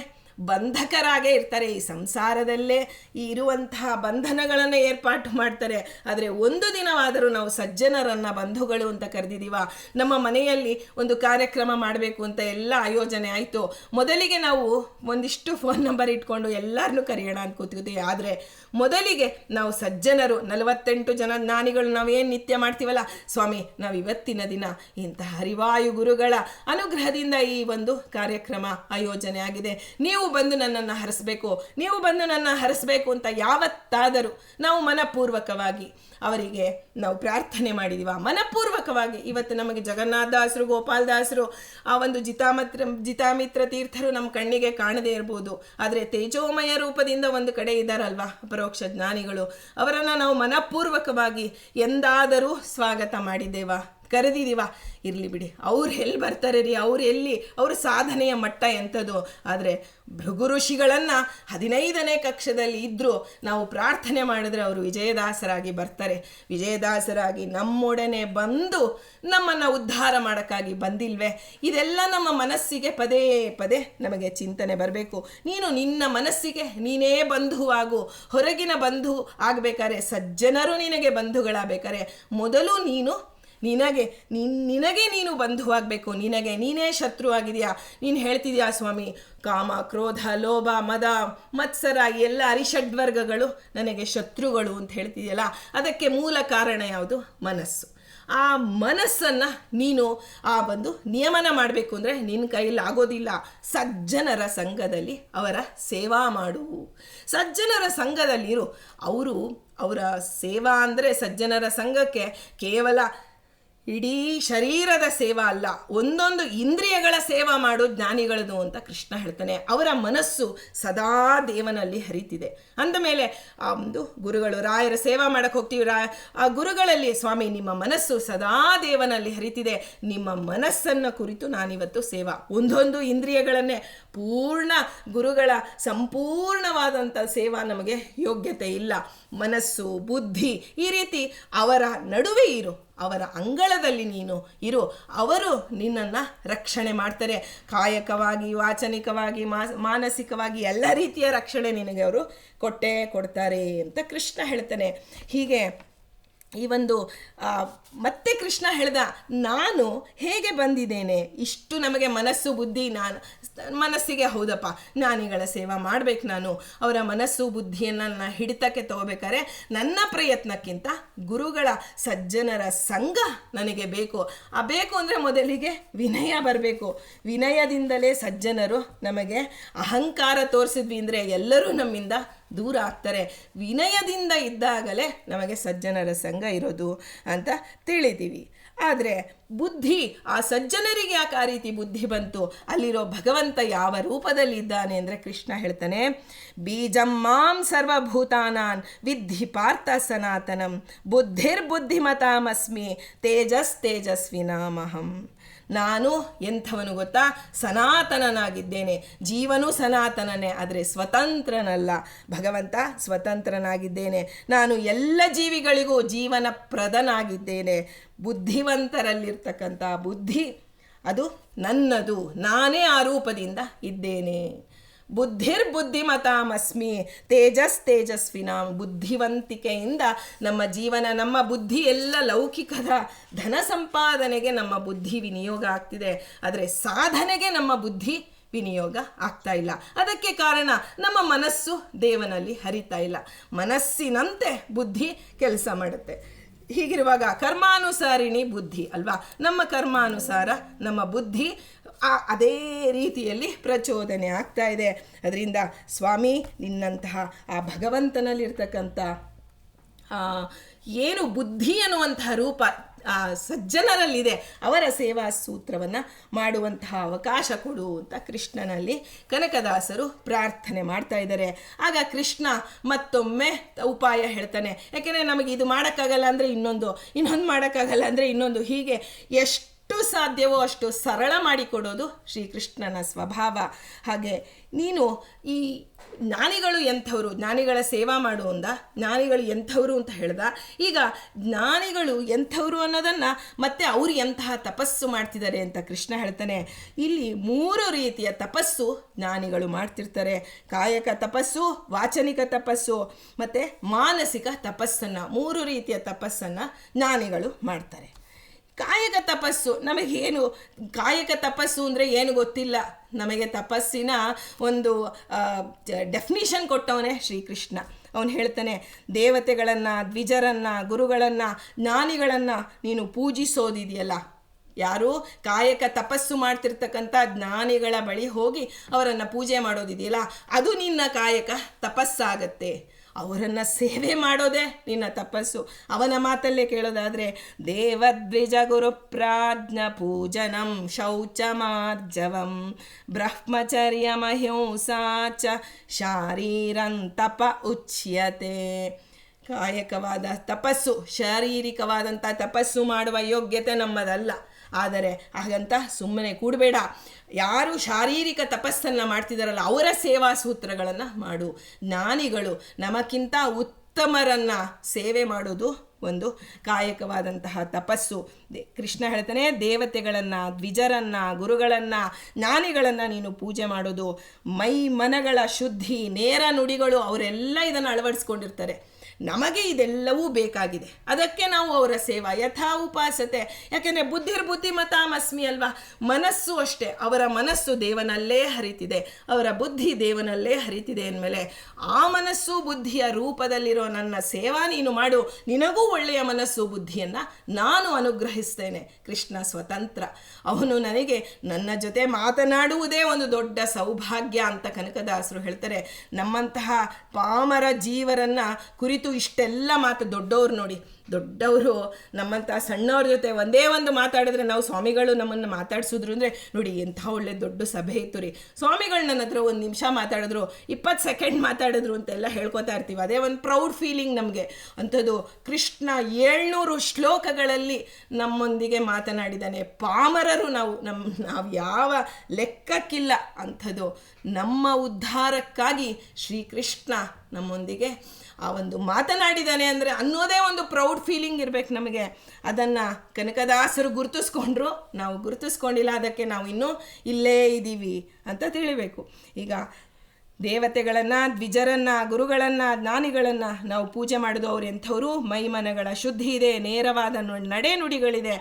ಬಂಧಕರಾಗೇ ಇರ್ತಾರೆ. ಈ ಸಂಸಾರದಲ್ಲೇ ಇರುವಂತಹ ಬಂಧನಗಳನ್ನು ಏರ್ಪಾಟು ಮಾಡ್ತಾರೆ. ಆದರೆ ಒಂದು ದಿನವಾದರೂ ನಾವು ಸಜ್ಜನರನ್ನು ಬಂಧುಗಳು ಅಂತ ಕರೆದಿದ್ದೀವ. ನಮ್ಮ ಮನೆಯಲ್ಲಿ ಒಂದು ಕಾರ್ಯಕ್ರಮ ಮಾಡಬೇಕು ಅಂತ ಎಲ್ಲ ಆಯೋಜನೆ ಆಯಿತು. ಮೊದಲಿಗೆ ನಾವು ಒಂದಿಷ್ಟು ಫೋನ್ ನಂಬರ್ ಇಟ್ಕೊಂಡು ಎಲ್ಲರನ್ನೂ ಕರೆಯೋಣ ಅಂತ ಕೂತ್ಕೋತೀವಿ. ಆದರೆ ಮೊದಲಿಗೆ ನಾವು ಸಜ್ಜನರು 48 ಜನ ಜ್ಞಾನಿಗಳು ನಾವೇನು ನಿತ್ಯ ಮಾಡ್ತೀವಲ್ಲ, ಸ್ವಾಮಿ ನಾವು ಇವತ್ತಿನ ದಿನ ಇಂತಹ ಹರಿವಾಯು ಗುರುಗಳ ಅನುಗ್ರಹದಿಂದ ಈ ಒಂದು ಕಾರ್ಯಕ್ರಮ ಆಯೋಜನೆ ಆಗಿದೆ, ನೀವು ಬಂದು ನನ್ನನ್ನು ಹರಿಸ್ಬೇಕು, ನೀವು ಬಂದು ನನ್ನ ಹರಿಸ್ಬೇಕು ಅಂತ ಯಾವತ್ತಾದರೂ ನಾವು ಮನಪೂರ್ವಕವಾಗಿ ಅವರಿಗೆ ನಾವು ಪ್ರಾರ್ಥನೆ ಮಾಡಿದೀವ. ಮನಪೂರ್ವಕವಾಗಿ ಇವತ್ತು ನಮಗೆ ಜಗನ್ನಾಥದಾಸರು, ಗೋಪಾಲದಾಸರು, ಆ ಒಂದು ಜಿತಾಮಿತ್ರ ತೀರ್ಥರು ನಮ್ಮ ಕಣ್ಣಿಗೆ ಕಾಣದೇ ಇರ್ಬೋದು. ಆದರೆ ತೇಜೋಮಯ ರೂಪದಿಂದ ಒಂದು ಕಡೆ ಇದ್ದಾರಲ್ವಾ ಪರೋಕ್ಷ ಜ್ಞಾನಿಗಳು, ಅವರನ್ನು ನಾವು ಮನಪೂರ್ವಕವಾಗಿ ಎಂದಾದರೂ ಸ್ವಾಗತ ಮಾಡಿದ್ದೇವಾ, ಕರೆದಿದ್ದೀವ? ಇರಲಿ ಬಿಡಿ, ಅವ್ರು ಎಲ್ಲಿ ಬರ್ತಾರೆ ರೀ, ಅವ್ರ ಸಾಧನೆಯ ಮಟ್ಟ ಎಂಥದ್ದು. ಆದರೆ ಭೃಗು ಋಷಿಗಳನ್ನು 15ನೇ ಕಕ್ಷದಲ್ಲಿ ಇದ್ದರೂ ನಾವು ಪ್ರಾರ್ಥನೆ ಮಾಡಿದ್ರೆ ಅವರು ವಿಜಯದಾಸರಾಗಿ ಬರ್ತಾರೆ. ವಿಜಯದಾಸರಾಗಿ ನಮ್ಮೊಡನೆ ಬಂದು ನಮ್ಮನ್ನು ಉದ್ಧಾರ ಮಾಡೋಕ್ಕಾಗಿ ಬಂದಿಲ್ವೇ? ಇದೆಲ್ಲ ನಮ್ಮ ಮನಸ್ಸಿಗೆ ಪದೇ ಪದೇ ನಮಗೆ ಚಿಂತನೆ ಬರಬೇಕು. ನೀನು ನಿನ್ನ ಮನಸ್ಸಿಗೆ ನೀನೇ ಬಂಧುವಾಗು. ಹೊರಗಿನ ಬಂಧು ಆಗಬೇಕಾದ್ರೆ, ಸಜ್ಜನರು ನಿನಗೆ ಬಂಧುಗಳಾಗಬೇಕಾದ್ರೆ ಮೊದಲು ನಿನಗೆ ನೀನು ಬಂಧುವಾಗಬೇಕು. ನೀನೇ ಶತ್ರು ಆಗಿದೆಯಾ? ನೀನು ಹೇಳ್ತಿದ್ಯಾ ಸ್ವಾಮಿ, ಕಾಮ, ಕ್ರೋಧ, ಲೋಭ, ಮದ, ಮತ್ಸರ ಎಲ್ಲ ಅರಿಷಡ್ವರ್ಗಗಳು ನನಗೆ ಶತ್ರುಗಳು ಅಂತ ಹೇಳ್ತಿದೆಯಲ್ಲ, ಅದಕ್ಕೆ ಮೂಲ ಕಾರಣ ಯಾವುದು? ಮನಸ್ಸು. ಆ ಮನಸ್ಸನ್ನು ನೀನು ಆ ಒಂದು ನಿಯಮನ ಮಾಡಬೇಕು ಅಂದರೆ ನಿನ್ನ ಕೈಯಲ್ಲಿ ಆಗೋದಿಲ್ಲ. ಸಜ್ಜನರ ಸಂಘದಲ್ಲಿ ಅವರ ಸೇವಾ ಮಾಡು. ಸಜ್ಜನರ ಸಂಘದಲ್ಲಿರು. ಅವರ ಸೇವಾ ಅಂದರೆ ಸಜ್ಜನರ ಸಂಘಕ್ಕೆ ಕೇವಲ ಇಡೀ ಶರೀರದ ಸೇವಾ ಅಲ್ಲ, ಒಂದೊಂದು ಇಂದ್ರಿಯಗಳ ಸೇವಾ ಮಾಡು ಜ್ಞಾನಿಗಳದು ಅಂತ ಕೃಷ್ಣ ಹೇಳ್ತಾನೆ. ಅವರ ಮನಸ್ಸು ಸದಾ ದೇವನಲ್ಲಿ ಹರಿತಿದೆ. ಅಂದಮೇಲೆ ಆ ಒಂದು ಗುರುಗಳು, ರಾಯರ ಸೇವಾ ಮಾಡಕ್ಕೆ ಹೋಗ್ತೀವಿ, ಆ ಗುರುಗಳಲ್ಲಿ ಸ್ವಾಮಿ ನಿಮ್ಮ ಮನಸ್ಸು ಸದಾ ದೇವನಲ್ಲಿ ಹರಿತಿದೆ, ನಿಮ್ಮ ಮನಸ್ಸನ್ನು ಕುರಿತು ನಾನಿವತ್ತು ಸೇವಾ. ಒಂದೊಂದು ಇಂದ್ರಿಯಗಳನ್ನೇ ಪೂರ್ಣ ಗುರುಗಳ ಸಂಪೂರ್ಣವಾದಂಥ ಸೇವಾ ನಮಗೆ ಯೋಗ್ಯತೆ ಇಲ್ಲ. ಮನಸ್ಸು, ಬುದ್ಧಿ ಈ ರೀತಿ ಅವರ ನಡುವೆ ಇರು, ಅವರ ಅಂಗಳದಲ್ಲಿ ನೀನು ಇರು. ಅವರು ನಿನ್ನನ್ನು ರಕ್ಷಣೆ ಮಾಡ್ತಾರೆ. ಕಾಯಕವಾಗಿ, ವಾಚನಿಕವಾಗಿ, ಮಾನಸಿಕವಾಗಿ ಎಲ್ಲ ರೀತಿಯ ರಕ್ಷಣೆ ನಿನಗೆ ಅವರು ಕೊಡ್ತಾರೆ ಅಂತ ಕೃಷ್ಣ ಹೇಳ್ತಾನೆ. ಹೀಗೆ ಈ ಒಂದು ಮತ್ತೆ ಕೃಷ್ಣ ಹೇಳ್ದ, ನಾನು ಹೇಗೆ ಬಂದಿದ್ದೇನೆ, ಇಷ್ಟು ನಮಗೆ ಮನಸ್ಸು ಬುದ್ಧಿ, ನಾನು ಮನಸ್ಸಿಗೆ ಹೌದಪ್ಪ ಜ್ಞಾನಿಗಳ ಸೇವಾ ಮಾಡಬೇಕು, ನಾನು ಅವರ ಮನಸ್ಸು ಬುದ್ಧಿಯನ್ನು ಹಿಡಿತಕ್ಕೆ ತಗೋಬೇಕಾದ್ರೆ ನನ್ನ ಪ್ರಯತ್ನಕ್ಕಿಂತ ಗುರುಗಳ ಸಜ್ಜನರ ಸಂಘ ನನಗೆ ಬೇಕು. ಬೇಕು ಅಂದರೆ ಮೊದಲಿಗೆ ವಿನಯ ಬರಬೇಕು. ವಿನಯದಿಂದಲೇ ಸಜ್ಜನರು ನಮಗೆ ಅಹಂಕಾರ ತೋರಿಸಿದ್ವಿ ಅಂದರೆ ಎಲ್ಲರೂ ನಮ್ಮಿಂದ ದೂರ ಆಗ್ತಾರೆ. ವಿನಯದಿಂದ ಇದ್ದಾಗಲೇ ನಮಗೆ ಸಜ್ಜನರ ಸಂಘ ಇರೋದು ಅಂತ ತಿಳಿತೀವಿ. ಆದರೆ ಬುದ್ಧಿ, ಆ ಸಜ್ಜನರಿಗೆ ಯಾಕೆ ಆ ರೀತಿ ಬುದ್ಧಿ ಬಂತು? ಅಲ್ಲಿರೋ ಭಗವಂತ ಯಾವ ರೂಪದಲ್ಲಿ ಇದ್ದಾನೆ ಅಂದರೆ ಕೃಷ್ಣ ಹೇಳ್ತಾನೆ, ಬೀಜಂ ಮಾಂ ಸರ್ವಭೂತಾನಾನ್ ವಿದ್ಧಿ ಪಾರ್ಥ ಸನಾತನಂ ಬುದ್ಧಿರ್ಬುದ್ಧಿಮತಾಮಸ್ಮಿ ತೇಜಸ್ವಿನಾಮಹಂ. ನಾನು ಎಂಥವನು ಗೊತ್ತಾ? ಸನಾತನನಾಗಿದ್ದೇನೆ. ಜೀವನೂ ಸನಾತನನೇ, ಆದರೆ ಸ್ವತಂತ್ರನಲ್ಲ. ಭಗವಂತ ಸ್ವತಂತ್ರನಾಗಿದ್ದೇನೆ. ನಾನು ಎಲ್ಲ ಜೀವಿಗಳಿಗೂ ಜೀವನ ಪ್ರದನಾಗಿದ್ದೇನೆ. ಬುದ್ಧಿವಂತರಲ್ಲಿರ್ತಕ್ಕಂಥ ಬುದ್ಧಿ ಅದು ನನ್ನದು, ನಾನೇ ಆ ರೂಪದಿಂದ ಇದ್ದೇನೆ. ಬುದ್ಧಿರ್ಬುದ್ಧಿಮತಾಮಸ್ಮಿ ತೇಜಸ್ವಿನಾಂ. ಬುದ್ಧಿವಂತಿಕೆಯಿಂದ ನಮ್ಮ ಜೀವನ, ನಮ್ಮ ಬುದ್ಧಿ ಎಲ್ಲ ಲೌಕಿಕದ ಧನ ಸಂಪಾದನೆಗೆ ನಮ್ಮ ಬುದ್ಧಿ ವಿನಿಯೋಗ ಆಗ್ತಿದೆ, ಆದರೆ ಸಾಧನೆಗೆ ನಮ್ಮ ಬುದ್ಧಿ ವಿನಿಯೋಗ ಆಗ್ತಾ ಇಲ್ಲ. ಅದಕ್ಕೆ ಕಾರಣ ನಮ್ಮ ಮನಸ್ಸು ದೇವನಲ್ಲಿ ಹರಿತಾ ಇಲ್ಲ. ಮನಸ್ಸಿನಂತೆ ಬುದ್ಧಿ ಕೆಲಸ ಮಾಡುತ್ತೆ. ಹೀಗಿರುವಾಗ ಕರ್ಮಾನುಸಾರಿಣಿ ಬುದ್ಧಿ ಅಲ್ವಾ? ನಮ್ಮ ಕರ್ಮಾನುಸಾರ ನಮ್ಮ ಬುದ್ಧಿ ಅದೇ ರೀತಿಯಲ್ಲಿ ಪ್ರಚೋದನೆ ಆಗ್ತಾ ಇದೆ. ಅದರಿಂದ ಸ್ವಾಮಿ, ನಿನ್ನಂತಹ ಆ ಭಗವಂತನಲ್ಲಿರ್ತಕ್ಕಂಥ ಏನು ಬುದ್ಧಿ ಅನ್ನುವಂತಹ ರೂಪ ಸಜ್ಜನರಲ್ಲಿದೆ, ಅವರ ಸೇವಾ ಸೂತ್ರವನ್ನು ಮಾಡುವಂತಹ ಅವಕಾಶ ಕೊಡು ಅಂತ ಕೃಷ್ಣನಲ್ಲಿ ಕನಕದಾಸರು ಪ್ರಾರ್ಥನೆ ಮಾಡ್ತಾ ಇದ್ದಾರೆ. ಆಗ ಕೃಷ್ಣ ಮತ್ತೊಮ್ಮೆ ಉಪಾಯ ಹೇಳ್ತಾನೆ. ಯಾಕೆಂದರೆ ನಮಗೆ ಇದು ಮಾಡೋಕ್ಕಾಗಲ್ಲ ಅಂದರೆ ಇನ್ನೊಂದು ಮಾಡೋಕ್ಕಾಗಲ್ಲ ಅಂದರೆ ಇನ್ನೊಂದು, ಹೀಗೆ ಎಷ್ಟು ಸಾಧ್ಯವೋ ಅಷ್ಟು ಸರಳ ಮಾಡಿಕೊಡೋದು ಶ್ರೀಕೃಷ್ಣನ ಸ್ವಭಾವ. ಹಾಗೆ ನೀನು ಈ ಜ್ಞಾನಿಗಳು ಎಂಥವರು, ಜ್ಞಾನಿಗಳ ಸೇವಾ ಮಾಡುವಂದ ಜ್ಞಾನಿಗಳು ಎಂಥವರು ಅಂತ ಹೇಳ್ದ. ಈಗ ಜ್ಞಾನಿಗಳು ಎಂಥವರು ಅನ್ನೋದನ್ನು ಮತ್ತೆ ಅವರು ಎಂತಹ ತಪಸ್ಸು ಮಾಡ್ತಿದ್ದಾರೆ ಅಂತ ಕೃಷ್ಣ ಹೇಳ್ತಾನೆ. ಇಲ್ಲಿ 3 ರೀತಿಯ ತಪಸ್ಸು ಜ್ಞಾನಿಗಳು ಮಾಡ್ತಿರ್ತಾರೆ. ಕಾಯಕ ತಪಸ್ಸು, ವಾಚನಿಕ ತಪಸ್ಸು ಮತ್ತು ಮಾನಸಿಕ ತಪಸ್ಸನ್ನು, 3 ರೀತಿಯ ತಪಸ್ಸನ್ನು ಜ್ಞಾನಿಗಳು ಮಾಡ್ತಾರೆ. ಕಾಯಕ ತಪಸ್ಸು ನಮಗೇನು, ಕಾಯಕ ತಪಸ್ಸು ಅಂದರೆ ಏನು ಗೊತ್ತಿಲ್ಲ. ನಮಗೆ ತಪಸ್ಸಿನ ಒಂದು ಡೆಫಿನಿಷನ್ ಕೊಟ್ಟವನೇ ಶ್ರೀಕೃಷ್ಣ. ಅವನು ಹೇಳ್ತಾನೆ, ದೇವತೆಗಳನ್ನು, ದ್ವಿಜರನ್ನು, ಗುರುಗಳನ್ನು, ಜ್ಞಾನಿಗಳನ್ನು ನೀನು ಪೂಜಿಸೋದಿದೆಯಲ್ಲ, ಯಾರು ಕಾಯಕ ತಪಸ್ಸು ಮಾಡ್ತಿರ್ತಕ್ಕಂಥ ಜ್ಞಾನಿಗಳ ಬಳಿ ಹೋಗಿ ಅವರನ್ನು ಪೂಜೆ ಮಾಡೋದಿದೆಯಲ್ಲ, ಅದು ನಿನ್ನ ಕಾಯಕ ತಪಸ್ಸಾಗತ್ತೆ. ಅವರನ್ನು ಸೇವೆ ಮಾಡೋದೇ ನಿನ್ನ ತಪಸ್ಸು. ಅವನ ಮಾತಲ್ಲೇ ಕೇಳೋದಾದರೆ, ದೇವದ್ವಿಜ ಗುರು ಪ್ರಾಜ್ಞ ಪೂಜನಂ ಶೌಚಮಾರ್ಜವಂ ಬ್ರಹ್ಮಚರ್ಯ ಮಹಿಂಸಾ ಚ ಶಾರೀರಂತಪ ಉಚ್ಯತೆ. ಕಾಯಕವಾದ ತಪಸ್ಸು, ಶಾರೀರಿಕವಾದಂಥ ತಪಸ್ಸು ಮಾಡುವ ಯೋಗ್ಯತೆ ನಮ್ಮದಲ್ಲ. ಆದರೆ ಹಾಗಂತ ಸುಮ್ಮನೆ ಕೂಡಬೇಡ. ಯಾರು ಶಾರೀರಿಕ ತಪಸ್ಸನ್ನು ಮಾಡ್ತಿದ್ದಾರಲ್ಲ ಅವರ ಸೇವಾ ಸೂತ್ರಗಳನ್ನು ಮಾಡು. ಜ್ಞಾನಿಗಳು ನಮಗಿಂತ ಉತ್ತಮರನ್ನು ಸೇವೆ ಮಾಡೋದು ಒಂದು ಕಾಯಕವಾದಂತಹ ತಪಸ್ಸು. ಕೃಷ್ಣ ಹೇಳ್ತಾನೆ, ದೇವತೆಗಳನ್ನು, ದ್ವಿಜರನ್ನು, ಗುರುಗಳನ್ನು, ಜ್ಞಾನಿಗಳನ್ನು ನೀನು ಪೂಜೆ ಮಾಡೋದು. ಮೈ ಮನಗಳ ಶುದ್ಧಿ, ನೇರ ನುಡಿಗಳು, ಅವರೆಲ್ಲ ಇದನ್ನು ಅಳವಡಿಸ್ಕೊಂಡಿರ್ತಾರೆ. ನಮಗೆ ಇದೆಲ್ಲವೂ ಬೇಕಾಗಿದೆ, ಅದಕ್ಕೆ ನಾವು ಅವರ ಸೇವಾ ಯಥಾ ಉಪಾಸತೆ. ಯಾಕೆಂದರೆ ಬುದ್ಧಿರ್ಬುದ್ಧಿಮತಾಮಸ್ಮಿ ಅಲ್ವಾ. ಮನಸ್ಸು ಅಷ್ಟೇ, ಅವರ ಮನಸ್ಸು ದೇವನಲ್ಲೇ ಹರಿತಿದೆ, ಅವರ ಬುದ್ಧಿ ದೇವನಲ್ಲೇ ಹರಿತಿದೆ ಅಂದಮೇಲೆ ಆ ಮನಸ್ಸು ಬುದ್ಧಿಯ ರೂಪದಲ್ಲಿರೋ ನನ್ನ ಸೇವಾ ನೀನು ಮಾಡು. ನಿನಗೂ ಒಳ್ಳೆಯ ಮನಸ್ಸು ಬುದ್ಧಿಯನ್ನು ನಾನು ಅನುಗ್ರಹಿಸ್ತೇನೆ. ಕೃಷ್ಣ ಸ್ವತಂತ್ರ, ಅವನು ನನಗೆ ನನ್ನ ಜೊತೆ ಮಾತನಾಡುವುದೇ ಒಂದು ದೊಡ್ಡ ಸೌಭಾಗ್ಯ ಅಂತ ಕನಕದಾಸರು ಹೇಳ್ತಾರೆ. ನಮ್ಮಂತಹ ಪಾಮರ ಜೀವರನ್ನು ಕುರಿತು ಇಷ್ಟೆಲ್ಲ ಮಾತು, ದೊಡ್ಡವರು ನೋಡಿ, ದೊಡ್ಡವರು ನಮ್ಮಂಥ ಸಣ್ಣವ್ರ ಜೊತೆ ಒಂದೇ ಒಂದು ಮಾತಾಡಿದ್ರೆ, ನಾವು ಸ್ವಾಮಿಗಳು ನಮ್ಮನ್ನು ಮಾತಾಡಿಸಿದ್ರು ಅಂದರೆ ನೋಡಿ ಎಂಥ ಒಳ್ಳೆ ದೊಡ್ಡ ಸಭೆ ಇತ್ತು ರೀ, ಸ್ವಾಮಿಗಳು ನನ್ನ ಹತ್ರ 1 ನಿಮಿಷ ಮಾತಾಡಿದ್ರು, 20 ಸೆಕೆಂಡ್ ಮಾತಾಡಿದ್ರು ಅಂತೆಲ್ಲ ಹೇಳ್ಕೊತಾ ಇರ್ತೀವಿ. ಅದೇ ಒಂದು ಪ್ರೌಡ್ ಫೀಲಿಂಗ್ ನಮಗೆ. ಅಂಥದ್ದು ಕೃಷ್ಣ 700 ಶ್ಲೋಕಗಳಲ್ಲಿ ನಮ್ಮೊಂದಿಗೆ ಮಾತನಾಡಿದ್ದಾನೆ. ಪಾಮರರು ನಾವು ಯಾವ ಲೆಕ್ಕಕ್ಕಿಲ್ಲ. ಅಂಥದ್ದು ನಮ್ಮ ಉದ್ಧಾರಕ್ಕಾಗಿ ಶ್ರೀಕೃಷ್ಣ ನಮ್ಮೊಂದಿಗೆ ಆ ಒಂದು ಮಾತನಾಡಿದ್ದಾನೆ ಅಂದರೆ ಅನ್ನೋದೇ ಒಂದು ಪ್ರೌಡ್ ಫೀಲಿಂಗ್ ಇರಬೇಕು ನಮಗೆ. ಅದನ್ನು ಕನಕದಾಸರು ಗುರುತಿಸ್ಕೊಂಡ್ರು, ನಾವು ಗುರುತಿಸ್ಕೊಂಡಿಲ್ಲ, ಅದಕ್ಕೆ ನಾವು ಇನ್ನೂ ಇಲ್ಲೇ ಇದ್ದೀವಿ ಅಂತ ತಿಳಿಬೇಕು. ಈಗ ದೇವತೆಗಳನ್ನು, ದ್ವಿಜರನ್ನು, ಗುರುಗಳನ್ನು, ಜ್ಞಾನಿಗಳನ್ನು ನಾವು ಪೂಜೆ ಮಾಡೋದು. ಅವ್ರು ಎಂಥವರು? ಮೈಮನಗಳ ಶುದ್ಧಿ ಇದೆ, ನೇರವಾದ ನಡೆ ನುಡಿಗಳಿದೆ,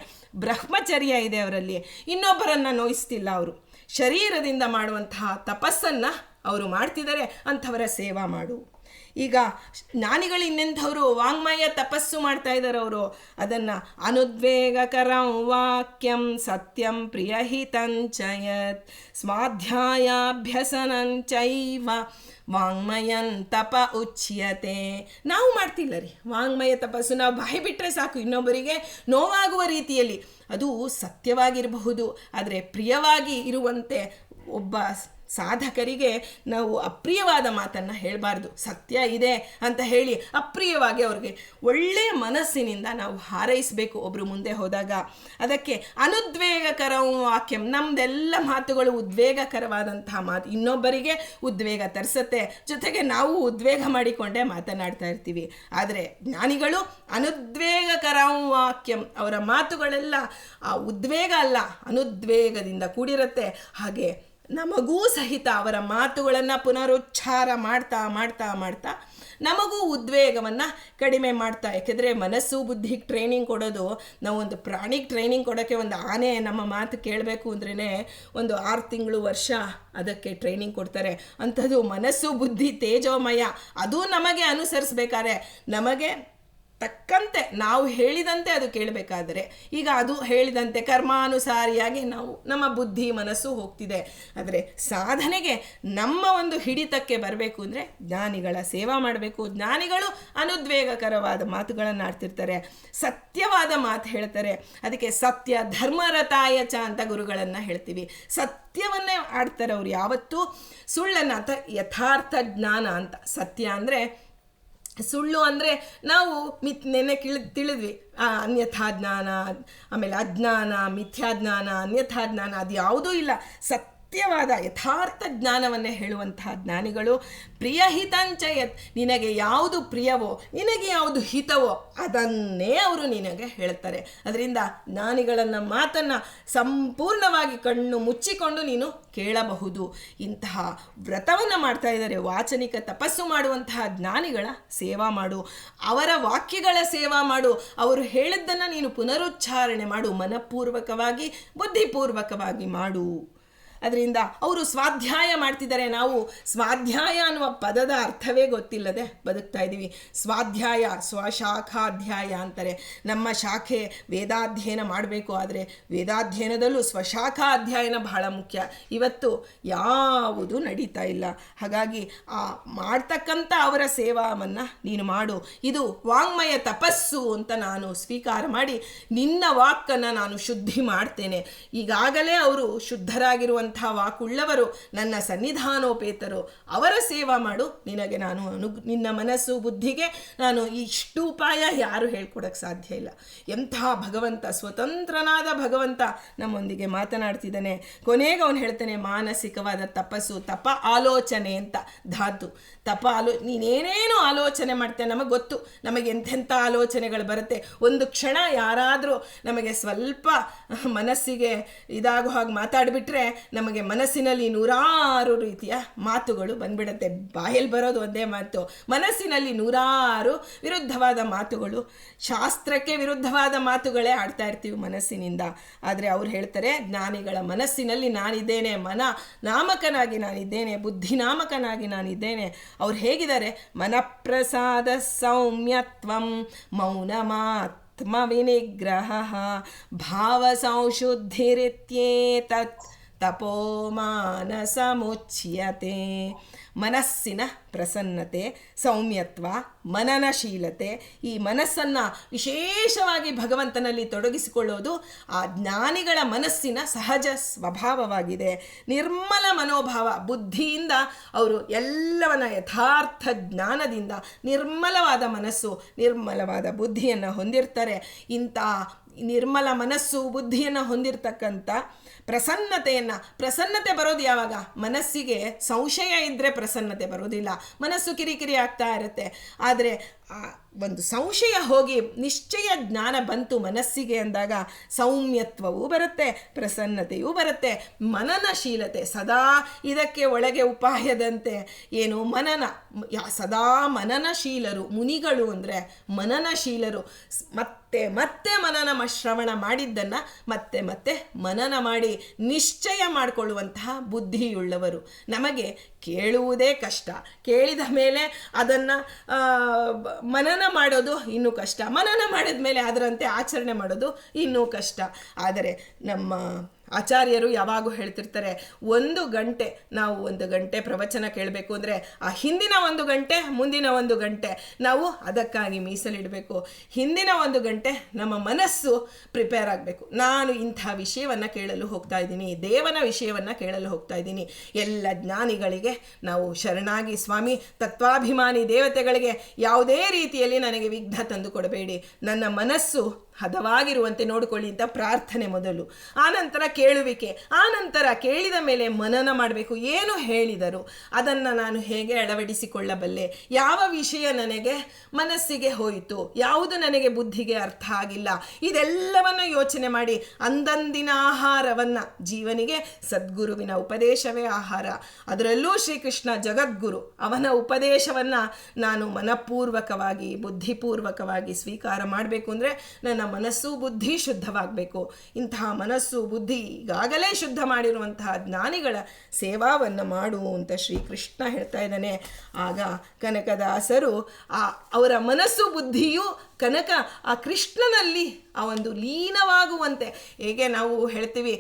ಬ್ರಹ್ಮಚರ್ಯ ಇದೆ ಅವರಲ್ಲಿ, ಇನ್ನೊಬ್ಬರನ್ನು ನೋಯಿಸ್ತಿಲ್ಲ. ಅವರು ಶರೀರದಿಂದ ಮಾಡುವಂತಹ ತಪಸ್ಸನ್ನು ಅವರು ಮಾಡ್ತಿದ್ದಾರೆ, ಅಂಥವರ ಸೇವಾ ಮಾಡು. ಈಗ ಜ್ಞಾನಿಗಳು ಇನ್ನೆಂಥವರು? ವಾಂಗ್ಮಯ ತಪಸ್ಸು ಮಾಡ್ತಾ ಇದ್ದಾರೆ ಅವರು. ಅದನ್ನು ಅನುದ್ವೇಗಕರಂ ವಾಕ್ಯಂ ಸತ್ಯಂ ಪ್ರಿಯಹಿತಂಚಯತ್ ಸ್ವಾಧ್ಯಾಯಾಭ್ಯಸನಂಚೈವ ವಾಂಗ್ಮಯನ್ ತಪ ಉಚ್ಯತೆ. ನಾವು ಮಾಡ್ತಿಲ್ಲ ರೀ ವಾಂಗ್ಮಯ ತಪಸ್ಸು. ನಾವು ಬಾಯಿ ಬಿಟ್ಟರೆ ಸಾಕು ಇನ್ನೊಬ್ಬರಿಗೆ ನೋವಾಗುವ ರೀತಿಯಲ್ಲಿ. ಅದು ಸತ್ಯವಾಗಿರಬಹುದು, ಆದರೆ ಪ್ರಿಯವಾಗಿ ಇರುವಂತೆ ಒಬ್ಬ ಸಾಧಕರಿಗೆ ನಾವು ಅಪ್ರಿಯವಾದ ಮಾತನ್ನು ಹೇಳಬಾರ್ದು. ಸತ್ಯ ಇದೆ ಅಂತ ಹೇಳಿ ಅಪ್ರಿಯವಾಗಿ ಅವ್ರಿಗೆ ಒಳ್ಳೆಯ ಮನಸ್ಸಿನಿಂದ ನಾವು ಹಾರೈಸಬೇಕು ಒಬ್ಬರು ಮುಂದೆ ಹೋದಾಗ. ಅದಕ್ಕೆ ಅನುದ್ವೇಗಕರ ವಾಕ್ಯಂ, ನಮ್ಮದೆಲ್ಲ ಮಾತುಗಳು ಉದ್ವೇಗಕರವಾದಂತಹ ಮಾತು, ಇನ್ನೊಬ್ಬರಿಗೆ ಉದ್ವೇಗ ತರಿಸುತ್ತೆ, ಜೊತೆಗೆ ನಾವು ಉದ್ವೇಗ ಮಾಡಿಕೊಂಡೇ ಮಾತನಾಡ್ತಾ ಇರ್ತೀವಿ. ಆದರೆ ಜ್ಞಾನಿಗಳು ಅನುದ್ವೇಗಕರ ವಾಕ್ಯಂ, ಅವರ ಮಾತುಗಳೆಲ್ಲ ಆ ಉದ್ವೇಗ ಅಲ್ಲ, ಅನುದ್ವೇಗದಿಂದ ಕೂಡಿರುತ್ತೆ. ಹಾಗೆ ನಮಗೂ ಸಹಿತ ಅವರ ಮಾತುಗಳನ್ನು ಪುನರುಚ್ಚಾರ ಮಾಡ್ತಾ ಮಾಡ್ತಾ ಮಾಡ್ತಾ ನಮಗೂ ಉದ್ವೇಗವನ್ನು ಕಡಿಮೆ ಮಾಡ್ತಾ. ಯಾಕೆಂದರೆ ಮನಸ್ಸು ಬುದ್ಧಿಗೆ ಟ್ರೈನಿಂಗ್ ಕೊಡೋದು, ನಾವು ಒಂದು ಪ್ರಾಣಿಗೆ ಟ್ರೈನಿಂಗ್ ಕೊಡೋಕ್ಕೆ, ಒಂದು ಆನೆ ನಮ್ಮ ಮಾತು ಕೇಳಬೇಕು ಅಂದ್ರೇ ಒಂದು 6 ತಿಂಗಳು ವರ್ಷ ಅದಕ್ಕೆ ಟ್ರೈನಿಂಗ್ ಕೊಡ್ತಾರೆ. ಅಂಥದ್ದು ಮನಸ್ಸು ಬುದ್ಧಿ ತೇಜೋಮಯ, ಅದು ನಮಗೆ ಅನುಸರಿಸ್ಬೇಕಾದ್ರೆ ನಮಗೆ ತಕ್ಕಂತೆ ನಾವು ಹೇಳಿದಂತೆ ಅದು ಕೇಳಬೇಕಾದರೆ, ಈಗ ಅದು ಹೇಳಿದಂತೆ ಕರ್ಮಾನುಸಾರಿಯಾಗಿ ನಮ್ಮ ಬುದ್ಧಿ ಮನಸ್ಸು ಹೋಗ್ತಿದೆ. ಆದರೆ ಸಾಧನೆಗೆ ನಮ್ಮ ಒಂದು ಹಿಡಿತಕ್ಕೆ ಬರಬೇಕು ಅಂದರೆ ಜ್ಞಾನಿಗಳ ಸೇವಾ ಮಾಡಬೇಕು. ಜ್ಞಾನಿಗಳು ಅನುದ್ವೇಗಕರವಾದ ಮಾತುಗಳನ್ನು ಆಡ್ತಿರ್ತಾರೆ, ಸತ್ಯವಾದ ಮಾತು ಹೇಳ್ತಾರೆ. ಅದಕ್ಕೆ ಸತ್ಯ ಧರ್ಮರತಾಯ ಚ ಅಂತ ಗುರುಗಳನ್ನು ಹೇಳ್ತೀವಿ. ಸತ್ಯವನ್ನೇ ಆಡ್ತಾರೆ ಅವರು ಯಾವತ್ತೂ, ಸುಳ್ಳನ್ನು ಅಂತ ಯಥಾರ್ಥ ಜ್ಞಾನ ಅಂತ. ಸತ್ಯ ಅಂದರೆ ಸುಳ್ಳು ಅಂದರೆ ನಾವು ನೆನ್ನೆ ತಿಳಿದ್ವಿ, ಅನ್ಯಥಾ ಜ್ಞಾನ, ಆಮೇಲೆ ಅಜ್ಞಾನ, ಮಿಥ್ಯಾಜ್ಞಾನ, ಅನ್ಯಥಾ ಜ್ಞಾನ, ಅದು ಯಾವುದೂ ಇಲ್ಲ. ಸತ್ಯವಾದ ಯಥಾರ್ಥ ಜ್ಞಾನವನ್ನೇ ಹೇಳುವಂತಹ ಜ್ಞಾನಿಗಳು. ಪ್ರಿಯಹಿತಂಚಯತ್, ನಿನಗೆ ಯಾವುದು ಪ್ರಿಯವೋ, ನಿನಗೆ ಯಾವುದು ಹಿತವೋ ಅದನ್ನೇ ಅವರು ನಿನಗೆ ಹೇಳ್ತಾರೆ. ಅದರಿಂದ ಜ್ಞಾನಿಗಳನ್ನು ಮಾತನ್ನು ಸಂಪೂರ್ಣವಾಗಿ ಕಣ್ಣು ಮುಚ್ಚಿಕೊಂಡು ನೀನು ಕೇಳಬಹುದು. ಇಂತಹ ವ್ರತವನ್ನು ಮಾಡ್ತಾ ಇದ್ದಾರೆ. ವಾಚನಿಕ ತಪಸ್ಸು ಮಾಡುವಂತಹ ಜ್ಞಾನಿಗಳ ಸೇವಾ ಮಾಡು, ಅವರ ವಾಕ್ಯಗಳ ಸೇವಾ ಮಾಡು. ಅವರು ಹೇಳಿದ್ದನ್ನು ನೀನು ಪುನರುಚ್ಚಾರಣೆ ಮಾಡು, ಮನಪೂರ್ವಕವಾಗಿ ಬುದ್ಧಿಪೂರ್ವಕವಾಗಿ ಮಾಡು. ಅದರಿಂದ ಅವರು ಸ್ವಾಧ್ಯಾಯ ಮಾಡ್ತಿದ್ದಾರೆ. ನಾವು ಸ್ವಾಧ್ಯಾಯ ಅನ್ನುವ ಪದದ ಅರ್ಥವೇ ಗೊತ್ತಿಲ್ಲದೆ ಬದುಕ್ತಾ ಇದ್ದೀವಿ. ಸ್ವಾಧ್ಯಾಯ ಸ್ವಶಾಖಾಧ್ಯಾಯ ಅಂತಾರೆ. ನಮ್ಮ ಶಾಖೆ ವೇದಾಧ್ಯಯನ ಮಾಡಬೇಕು, ಆದರೆ ವೇದಾಧ್ಯಯನದಲ್ಲೂ ಸ್ವಶಾಖಾ ಅಧ್ಯಯನ ಬಹಳ ಮುಖ್ಯ. ಇವತ್ತು ಯಾವುದು ನಡೀತಾ ಇಲ್ಲ. ಹಾಗಾಗಿ ಆ ಮಾಡ್ತಕ್ಕಂಥ ಅವರ ಸೇವಾವನ್ನು ನೀನು ಮಾಡು. ಇದು ವಾಂಗ್ಮಯ ತಪಸ್ಸು ಅಂತ ನಾನು ಸ್ವೀಕಾರ ಮಾಡಿ ನಿನ್ನ ವಾಕ್ಕನ್ನು ನಾನು ಶುದ್ಧಿ ಮಾಡ್ತೇನೆ. ಈಗಾಗಲೇ ಅವರು ಶುದ್ಧರಾಗಿರುವಂಥ ವಾಕುಳ್ಳವರು, ನನ್ನ ಸನ್ನಿಧಾನೋಪೇತರು. ಅವರ ಸೇವಾ ಮಾಡು. ನಿನಗೆ ನಾನು ನಿನ್ನ ಮನಸ್ಸು ಬುದ್ಧಿಗೆ ನಾನು ಇಷ್ಟು ಉಪಾಯ ಯಾರು ಹೇಳ್ಕೊಡಕ್ಕೆ ಸಾಧ್ಯ ಇಲ್ಲ. ಎಂಥ ಭಗವಂತ, ಸ್ವತಂತ್ರನಾದ ಭಗವಂತ ನಮ್ಮೊಂದಿಗೆ ಮಾತನಾಡ್ತಿದ್ದಾನೆ. ಕೊನೆಗೆ ಅವನು ಹೇಳ್ತಾನೆ, ಮಾನಸಿಕವಾದ ತಪಸ್ಸು, ತಪ ಆಲೋಚನೆ ಅಂತ ಧಾತು. ನೀನೇನೇನು ಆಲೋಚನೆ ಮಾಡ್ತೇನೆ, ನಮಗೆ ಗೊತ್ತು, ನಮಗೆ ಎಂಥೆಂಥ ಆಲೋಚನೆಗಳು ಬರುತ್ತೆ. ಒಂದು ಕ್ಷಣ ಯಾರಾದರೂ ನಮಗೆ ಸ್ವಲ್ಪ ಮನಸ್ಸಿಗೆ ಇದಾಗೋ ಹಾಗೆ ಮಾತಾಡಿಬಿಟ್ರೆ ನಮಗೆ ಮನಸ್ಸಿನಲ್ಲಿ ನೂರಾರು ರೀತಿಯ ಮಾತುಗಳು ಬಂದ್ಬಿಡುತ್ತೆ. ಬಾಯಲ್ಲಿ ಬರೋದು ಒಂದೇ ಮಾತು, ಮನಸ್ಸಿನಲ್ಲಿ ನೂರಾರು ವಿರುದ್ಧವಾದ ಮಾತುಗಳು, ಶಾಸ್ತ್ರಕ್ಕೆ ವಿರುದ್ಧವಾದ ಮಾತುಗಳೇ ಆಡ್ತಾ ಇರ್ತೀವಿ ಮನಸ್ಸಿನಿಂದ. ಆದರೆ ಅವ್ರು ಹೇಳ್ತಾರೆ, ಜ್ಞಾನಿಗಳ ಮನಸ್ಸಿನಲ್ಲಿ ನಾನಿದ್ದೇನೆ, ಮನ ನಾಮಕನಾಗಿ ನಾನಿದ್ದೇನೆ, ಬುದ್ಧಿ ನಾಮಕನಾಗಿ ನಾನಿದ್ದೇನೆ. ಅವ್ರು ಹೇಗಿದ್ದಾರೆ? ಮನಪ್ರಸಾದ ಸೌಮ್ಯತ್ವಂ ಮೌನಮಾತ್ಮವಿನಿಗ್ರಹ ಭಾವ ಸಂಶುದ್ಧಿರಿತ್ಯೇತತ್ ತಪೋಮಾನಸಮುಚ್ಯತೆ. ಮನಸ್ಸಿನ ಪ್ರಸನ್ನತೆ, ಸೌಮ್ಯತ್ವ, ಮನನಶೀಲತೆ, ಈ ಮನಸ್ಸನ್ನು ವಿಶೇಷವಾಗಿ ಭಗವಂತನಲ್ಲಿ ತೊಡಗಿಸಿಕೊಳ್ಳೋದು ಆ ಜ್ಞಾನಿಗಳ ಮನಸ್ಸಿನ ಸಹಜ ಸ್ವಭಾವವಾಗಿದೆ. ನಿರ್ಮಲ ಮನೋಭಾವ, ಬುದ್ಧಿಯಿಂದ ಅವರು ಎಲ್ಲವನ್ನ ಯಥಾರ್ಥ ಜ್ಞಾನದಿಂದ ನಿರ್ಮಲವಾದ ಮನಸ್ಸು, ನಿರ್ಮಲವಾದ ಬುದ್ಧಿಯನ್ನು ಹೊಂದಿರ್ತಾರೆ. ಇಂಥ ನಿರ್ಮಲ ಮನಸ್ಸು ಬುದ್ಧಿಯನ್ನು ಹೊಂದಿರತಕ್ಕಂಥ ಪ್ರಸನ್ನತೆ ಬರೋದು ಯಾವಾಗ? ಮನಸ್ಸಿಗೆ ಸಂಶಯ ಇದ್ದರೆ ಪ್ರಸನ್ನತೆ ಬರೋದಿಲ್ಲ, ಮನಸ್ಸು ಕಿರಿಕಿರಿ ಆಗ್ತಾ ಇರುತ್ತೆ. ಆದರೆ ಒಂದು ಸಂಶಯ ಹೋಗಿ ನಿಶ್ಚಯ ಜ್ಞಾನ ಬಂತು ಮನಸ್ಸಿಗೆ ಅಂದಾಗ ಸೌಮ್ಯತ್ವವೂ ಬರುತ್ತೆ, ಪ್ರಸನ್ನತೆಯೂ ಬರುತ್ತೆ. ಮನನಶೀಲತೆ, ಸದಾ ಇದಕ್ಕೆ ಒಳಗೆ ಉಪಾಯದಂತೆ ಏನು ಸದಾ ಮನನಶೀಲರು. ಮುನಿಗಳು ಅಂದರೆ ಮನನಶೀಲರು. ಮತ್ತೆ ಮನನ ಶ್ರವಣ ಮಾಡಿದ್ದನ್ನು ಮತ್ತೆ ಮನನ ಮಾಡಿ ನಿಶ್ಚಯ ಮಾಡಿಕೊಳ್ಳುವಂತಹ ಬುದ್ಧಿಯುಳ್ಳವರು. ನಮಗೆ ಕೇಳುವುದೇ ಕಷ್ಟ, ಕೇಳಿದ ಮೇಲೆ ಅದನ್ನು ಮನನ ಮಾಡೋದು ಇನ್ನೂ ಕಷ್ಟ, ಮನನ ಮಾಡಿದ ಮೇಲೆ ಅದರಂತೆ ಆಚರಣೆ ಮಾಡೋದು ಇನ್ನೂ ಕಷ್ಟ. ಆದರೆ ನಮ್ಮ ಆಚಾರ್ಯರು ಯಾವಾಗೂ ಹೇಳ್ತಿರ್ತಾರೆ, 1 ಗಂಟೆ ನಾವು 1 ಗಂಟೆ ಪ್ರವಚನ ಕೇಳಬೇಕು ಅಂದರೆ ಆ ಹಿಂದಿನ 1 ಗಂಟೆ ಮುಂದಿನ 1 ಗಂಟೆ ನಾವು ಅದಕ್ಕಾಗಿ ಮೀಸಲಿಡಬೇಕು. ಹಿಂದಿನ 1 ಗಂಟೆ ನಮ್ಮ ಮನಸ್ಸು ಪ್ರಿಪೇರ್ ಆಗಬೇಕು. ನಾನು ಇಂಥ ವಿಷಯವನ್ನು ಕೇಳಲು ಹೋಗ್ತಾ ಇದ್ದೀನಿ, ದೇವನ ವಿಷಯವನ್ನು ಕೇಳಲು ಹೋಗ್ತಾ ಇದ್ದೀನಿ. ಎಲ್ಲ ಜ್ಞಾನಿಗಳಿಗೆ ನಾವು ಶರಣಾಗಿ, ಸ್ವಾಮಿ ತತ್ವಾಭಿಮಾನಿ ದೇವತೆಗಳಿಗೆ ಯಾವುದೇ ರೀತಿಯಲ್ಲಿ ನನಗೆ ವಿಘ್ನ ತಂದು ಕೊಡಬೇಡಿ, ನನ್ನ ಮನಸ್ಸು ಹದವಾಗಿರುವಂತೆ ನೋಡಿಕೊಳ್ಳಿ ಅಂತ ಪ್ರಾರ್ಥನೆ ಮೊದಲು. ಆನಂತರ ಕೇಳುವಿಕೆ, ಆನಂತರ ಕೇಳಿದ ಮೇಲೆ ಮನನ ಮಾಡಬೇಕು. ಏನು ಹೇಳಿದರು ಅದನ್ನು ನಾನು ಹೇಗೆ ಅಳವಡಿಸಿಕೊಳ್ಳಬಲ್ಲೆ, ಯಾವ ವಿಷಯ ನನಗೆ ಮನಸ್ಸಿಗೆ ಹೋಯಿತು, ಯಾವುದು ನನಗೆ ಬುದ್ಧಿಗೆ ಅರ್ಥ ಆಗಿಲ್ಲ, ಇದೆಲ್ಲವನ್ನು ಯೋಚನೆ ಮಾಡಿ ಅಂದಂದಿನ ಆಹಾರವನ್ನು, ಜೀವನಿಗೆ ಸದ್ಗುರುವಿನ ಉಪದೇಶವೇ ಆಹಾರ, ಅದರಲ್ಲೂ ಶ್ರೀಕೃಷ್ಣ ಜಗದ್ಗುರು, ಅವನ ಉಪದೇಶವನ್ನು ನಾನು ಮನಪೂರ್ವಕವಾಗಿ ಬುದ್ಧಿಪೂರ್ವಕವಾಗಿ ಸ್ವೀಕಾರ ಮಾಡಬೇಕು. ಅಂದರೆ ನನ್ನ ಮನಸ್ಸು ಬುದ್ಧಿ ಶುದ್ಧವಾಗಬೇಕು. ಇಂತಹ ಮನಸ್ಸು ಬುದ್ಧಿ ಈಗಾಗಲೇ ಶುದ್ಧ ಮಾಡಿರುವಂತಹ ಜ್ಞಾನಿಗಳ ಸೇವಾವನ್ನು ಮಾಡು ಅಂತ ಶ್ರೀಕೃಷ್ಣ ಹೇಳ್ತಾ ಇದ್ದಾನೆ. ಆಗ ಕನಕದಾಸರು ಅವರ ಮನಸ್ಸು ಬುದ್ಧಿಯು ಆ ಕೃಷ್ಣನಲ್ಲಿ ಆ ಒಂದು ಲೀನವಾಗುವಂತೆ, ಹೇಗೆ ನಾವು ಹೇಳ್ತೀವಿ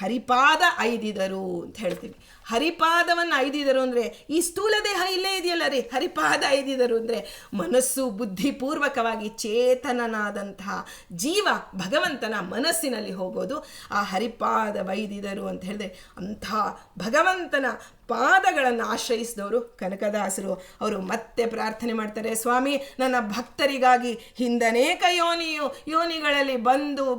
ಹರಿಪಾದ ಐದಿದರು ಅಂತ ಹೇಳ್ತೀವಿ. ಹರಿಪಾದವನ್ನು ಐದಿದರು ಅಂದರೆ ಈ ಸ್ಥೂಲ ದೇಹ ಇಲ್ಲೇ ಇದೆಯಲ್ಲ ರೀ, ಹರಿಪಾದ ಐದಿದರು ಅಂದರೆ ಮನಸ್ಸು ಬುದ್ಧಿಪೂರ್ವಕವಾಗಿ ಚೇತನನಾದಂತಹ ಜೀವ ಭಗವಂತನ ಮನಸ್ಸಿನಲ್ಲಿ ಹೋಗೋದು ಆ ಹರಿಪಾದ ವೈದಿದರು ಅಂತ ಹೇಳಿದ್ರೆ, ಅಂಥ ಭಗವಂತನ ಪಾದಗಳನ್ನು ಆಶ್ರಯಿಸಿದವರು ಕನಕದಾಸರು. ಅವರು ಮತ್ತೆ ಪ್ರಾರ್ಥನೆ ಮಾಡ್ತಾರೆ, ಸ್ವಾಮಿ ನನ್ನ ಭಕ್ತರಿಗಾಗಿ ಹಿಂದನೇಕ ಯೋನಿಗಳಲ್ಲಿ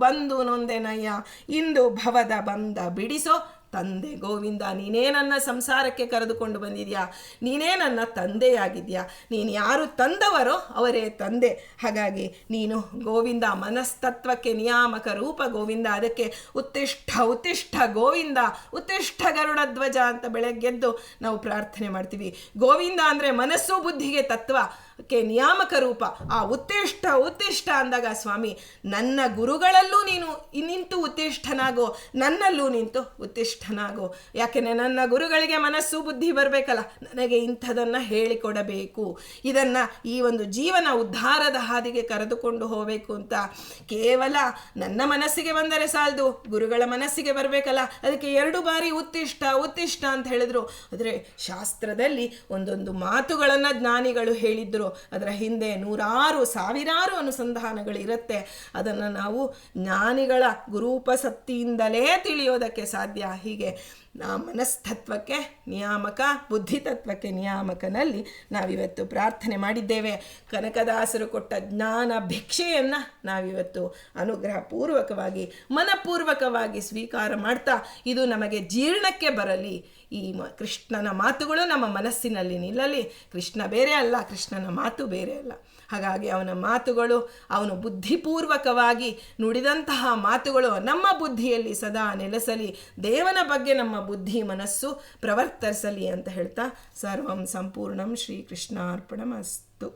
ಬಂದು ನೊಂದೆನಯ್ಯ, ಇಂದು ಭವದ ಬಂದ ಬಿಡಿಸೋ ತಂದೆ ಗೋವಿಂದ. ನೀನೇ ನನ್ನ ಸಂಸಾರಕ್ಕೆ ಕರೆದುಕೊಂಡು ಬಂದಿದ್ಯಾ, ನೀನೇ ನನ್ನ ತಂದೆಯಾಗಿದ್ಯಾ, ನೀನು ಯಾರು ತಂದವರೋ ಅವರೇ ತಂದೆ. ಹಾಗಾಗಿ ನೀನು ಗೋವಿಂದ ಮನಸ್ತತ್ವಕ್ಕೆ ನಿಯಾಮಕ ರೂಪ ಗೋವಿಂದ. ಅದಕ್ಕೆ ಉತ್ತಿಷ್ಠ ಗೋವಿಂದ, ಉತ್ತಿಷ್ಠ ಗರುಡಧ್ವಜ ಅಂತ ಬೆಳಗ್ಗೆದ್ದು ನಾವು ಪ್ರಾರ್ಥನೆ ಮಾಡ್ತೀವಿ. ಗೋವಿಂದ ಅಂದರೆ ಮನಸ್ಸು ಬುದ್ಧಿಗೆ ತತ್ವಕ್ಕೆ ನಿಯಾಮಕ ರೂಪ. ಆ ಉತ್ತಿಷ್ಠ ಅಂದಾಗ ಸ್ವಾಮಿ ನನ್ನ ಗುರುಗಳಲ್ಲೂ ನೀನು ನಿಂತು ಉತ್ತಿಷ್ಠನಾಗೋ, ನನ್ನಲ್ಲೂ ನಿಂತು ಉತ್ತಿಷ್ಠನಾಗೋ. ಯಾಕೆಂದರೆ ನನ್ನ ಗುರುಗಳಿಗೆ ಮನಸ್ಸು ಬುದ್ಧಿ ಬರಬೇಕಲ್ಲ, ನನಗೆ ಇಂಥದನ್ನು ಹೇಳಿಕೊಡಬೇಕು, ಇದನ್ನು ಈ ಒಂದು ಜೀವನ ಉದ್ಧಾರದ ಹಾದಿಗೆ ಕರೆದುಕೊಂಡು ಹೋಗಬೇಕು ಅಂತ ಕೇವಲ ನನ್ನ ಮನಸ್ಸಿಗೆ ಬಂದರೆ ಸಾಲದು, ಗುರುಗಳ ಮನಸ್ಸಿಗೆ ಬರಬೇಕಲ್ಲ. ಅದಕ್ಕೆ 2 ಬಾರಿ ಉತ್ತಿಷ್ಠ ಅಂತ ಹೇಳಿದ್ರು. ಆದರೆ ಶಾಸ್ತ್ರದಲ್ಲಿ ಒಂದೊಂದು ಮಾತುಗಳನ್ನು ಜ್ಞಾನಿಗಳು ಹೇಳಿದ್ರು. ಅದರ ಹಿಂದೆ 100,000 ಅನುಸಂಧಾನಗಳು ಇರುತ್ತೆ. ಅದನ್ನು ನಾವು ಜ್ಞಾನಿಗಳ ಗುರೂಪಸಕ್ತಿಯಿಂದಲೇ ತಿಳಿಯೋದಕ್ಕೆ ಸಾಧ್ಯ. ಹೀಗೆ ಮನಸ್ತತ್ವಕ್ಕೆ ನಿಯಾಮಕ, ಬುದ್ಧಿತತ್ವಕ್ಕೆ ನಿಯಾಮಕನಲ್ಲಿ ನಾವಿವತ್ತು ಪ್ರಾರ್ಥನೆ ಮಾಡಿದ್ದೇವೆ. ಕನಕದಾಸರು ಕೊಟ್ಟ ಜ್ಞಾನ ಭಿಕ್ಷೆಯನ್ನು ನಾವಿವತ್ತು ಅನುಗ್ರಹಪೂರ್ವಕವಾಗಿ ಮನಪೂರ್ವಕವಾಗಿ ಸ್ವೀಕಾರ ಮಾಡ್ತಾ, ಇದು ನಮಗೆ ಜೀರ್ಣಕ್ಕೆ ಬರಲಿ. ಈ ಕೃಷ್ಣನ ಮಾತುಗಳು ನಮ್ಮ ಮನಸ್ಸಿನಲ್ಲಿ ನಿಲ್ಲಲಿ. ಕೃಷ್ಣ ಬೇರೆ ಅಲ್ಲ, ಕೃಷ್ಣನ ಮಾತು ಬೇರೆ ಅಲ್ಲ. ಹಾಗಾಗಿ ಅವನ ಮಾತುಗಳು, ಅವನು ಬುದ್ಧಿಪೂರ್ವಕವಾಗಿ ನುಡಿದಂತಹ ಮಾತುಗಳು ನಮ್ಮ ಬುದ್ಧಿಯಲ್ಲಿ ಸದಾ ನೆಲೆಸಲಿ. ದೇವನ ಬಗ್ಗೆ ನಮ್ಮ ಬುದ್ಧಿ ಮನಸ್ಸು ಪ್ರವರ್ತರಿಸಲಿ ಅಂತ ಹೇಳ್ತಾ ಸರ್ವಂ ಸಂಪೂರ್ಣಂ ಶ್ರೀಕೃಷ್ಣಾರ್ಪಣಮಸ್ತು.